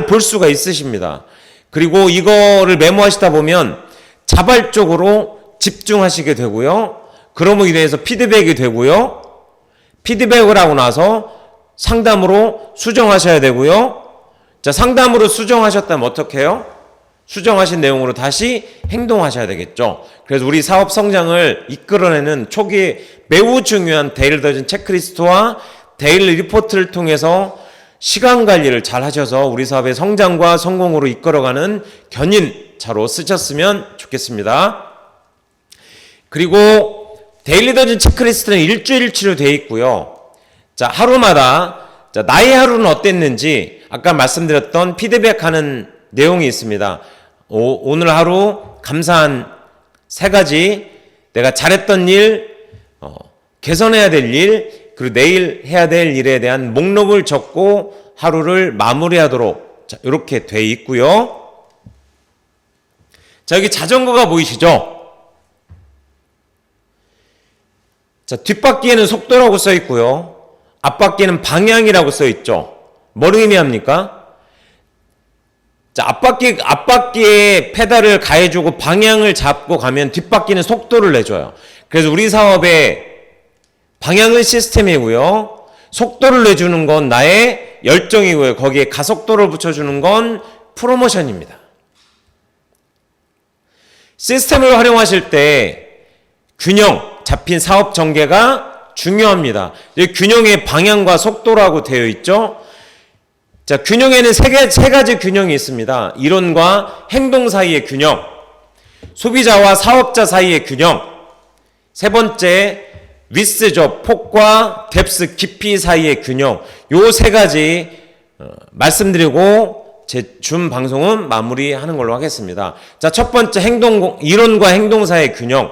볼 수가 있으십니다. 그리고 이거를 메모하시다 보면 자발적으로 집중하시게 되고요. 그러므로 인해서 피드백이 되고요. 피드백을 하고 나서 상담으로 수정하셔야 되고요. 자, 상담으로 수정하셨다면 어떻게 해요? 수정하신 내용으로 다시 행동하셔야 되겠죠. 그래서 우리 사업 성장을 이끌어내는 초기에 매우 중요한 데일리 더즌 체크리스트와 데일리 리포트를 통해서 시간 관리를 잘 하셔서 우리 사업의 성장과 성공으로 이끌어가는 견인차로 쓰셨으면 좋겠습니다. 그리고 데일리 더즌 체크리스트는 일주일치로 되어 있고요. 자, 하루마다 나의 하루는 어땠는지 아까 말씀드렸던 피드백하는 내용이 있습니다. 오늘 하루 감사한 3가지, 내가 잘했던 일, 개선해야 될 일, 그리고 내일 해야 될 일에 대한 목록을 적고 하루를 마무리하도록 이렇게 돼 있고요. 자, 여기 자전거가 보이시죠? 자, 뒷바퀴에는 속도라고 써 있고요. 앞바퀴에는 방향이라고 써 있죠. 뭘 의미합니까? 자, 앞바퀴에 페달을 가해주고 방향을 잡고 가면 뒷바퀴는 속도를 내줘요. 그래서 우리 사업의 방향은 시스템이고요. 속도를 내주는 건 나의 열정이고요. 거기에 가속도를 붙여주는 건 프로모션입니다. 시스템을 활용하실 때 균형, 잡힌 사업 전개가 중요합니다. 균형의 방향과 속도라고 되어 있죠. 자, 균형에는 세 가지 균형이 있습니다. 이론과 행동 사이의 균형, 소비자와 사업자 사이의 균형, 세 번째 위스죠. 폭과 뎁스, 깊이 사이의 균형. 요 3가지 말씀드리고 제 줌 방송은 마무리하는 걸로 하겠습니다. 자, 첫 번째 이론과 행동 사이의 균형.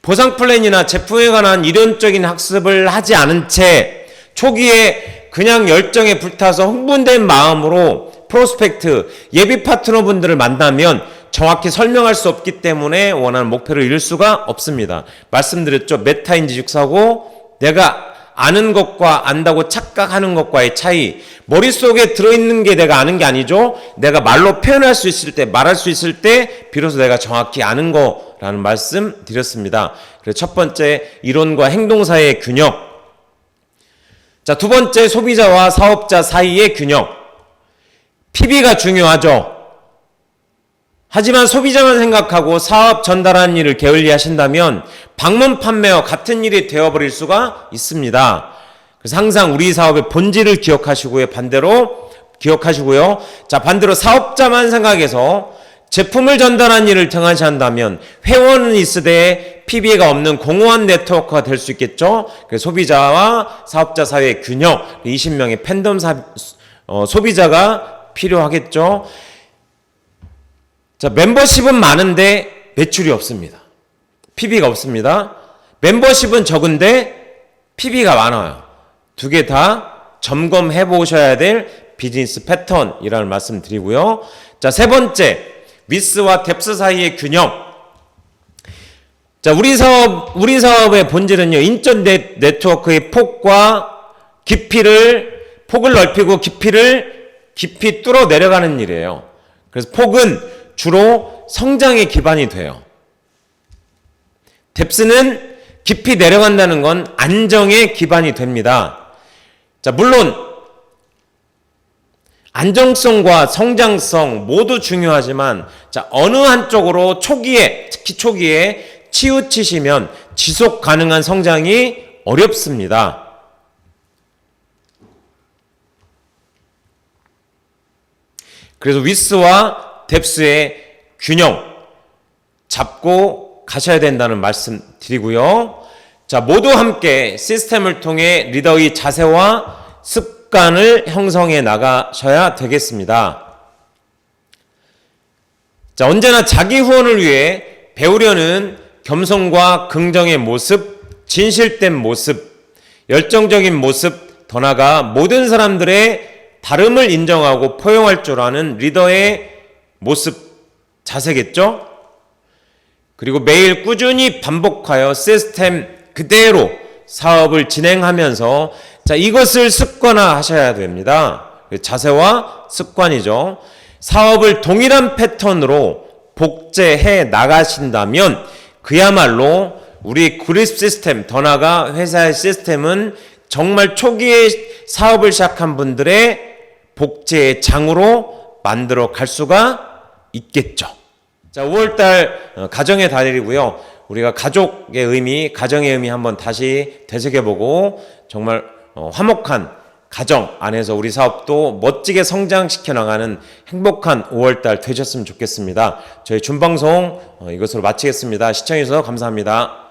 보상 플랜이나 제품에 관한 이론적인 학습을 하지 않은 채 초기에 그냥 열정에 불타서 흥분된 마음으로 프로스펙트, 예비 파트너분들을 만나면 정확히 설명할 수 없기 때문에 원하는 목표를 이룰 수가 없습니다. 말씀드렸죠. 메타인지식사고, 내가 아는 것과 안다고 착각하는 것과의 차이. 머릿속에 들어있는 게 내가 아는 게 아니죠. 내가 말로 표현할 수 있을 때, 말할 수 있을 때 비로소 내가 정확히 아는 거라는 말씀 드렸습니다. 그래서 첫 번째, 이론과 행동 사이의 균형. 자, 두 번째, 소비자와 사업자 사이의 균형. PB가 중요하죠. 하지만 소비자만 생각하고 사업 전달하는 일을 게을리 하신다면 방문 판매와 같은 일이 되어버릴 수가 있습니다. 그래서 항상 우리 사업의 본질을 기억하시고요. 자, 반대로 사업자만 생각해서 제품을 전달하는 일을 등한시한다면 회원은 있으되 PB가 없는 공허한 네트워크가 될 수 있겠죠. 그래서 소비자와 사업자 사이의 균형, 20명의 팬덤 소비자가 필요하겠죠. 자, 멤버십은 많은데 매출이 없습니다. PB가 없습니다. 멤버십은 적은데 PB가 많아요. 두 개 다 점검해 보셔야 될 비즈니스 패턴이라는 말씀 드리고요. 자, 세 번째, 위스와 뎁스 사이의 균형. 자, 우리 사업의 본질은요, 인적 네트워크의 폭과 폭을 넓히고 깊이 뚫어 내려가는 일이에요. 그래서 폭은 주로 성장의 기반이 돼요. 뎁스는 깊이 내려간다는 건 안정의 기반이 됩니다. 자, 물론 안정성과 성장성 모두 중요하지만, 자, 어느 한쪽으로 특히 초기에 치우치시면 지속 가능한 성장이 어렵습니다. 그래서 위스와 뎁스의 균형 잡고 가셔야 된다는 말씀 드리고요. 자, 모두 함께 시스템을 통해 리더의 자세와 습관을 형성해 나가셔야 되겠습니다. 자, 언제나 자기 후원을 위해 배우려는 겸손과 긍정의 모습, 진실된 모습, 열정적인 모습, 더 나아가 모든 사람들의 다름을 인정하고 포용할 줄 아는 리더의 모습, 자세겠죠? 그리고 매일 꾸준히 반복하여 시스템 그대로 사업을 진행하면서, 자, 이것을 습관화 하셔야 됩니다. 자세와 습관이죠. 사업을 동일한 패턴으로 복제해 나가신다면 그야말로 우리 그룹 시스템, 더 나아가 회사의 시스템은 정말 초기에 사업을 시작한 분들의 복제의 장으로 만들어 갈 수가 있겠죠. 자, 5월달 가정의 달이고요. 우리가 가족의 의미, 가정의 의미 한번 다시 되새겨보고 정말 화목한 가정 안에서 우리 사업도 멋지게 성장시켜 나가는 행복한 5월달 되셨으면 좋겠습니다. 저희 준방송 이것으로 마치겠습니다. 시청해주셔서 감사합니다.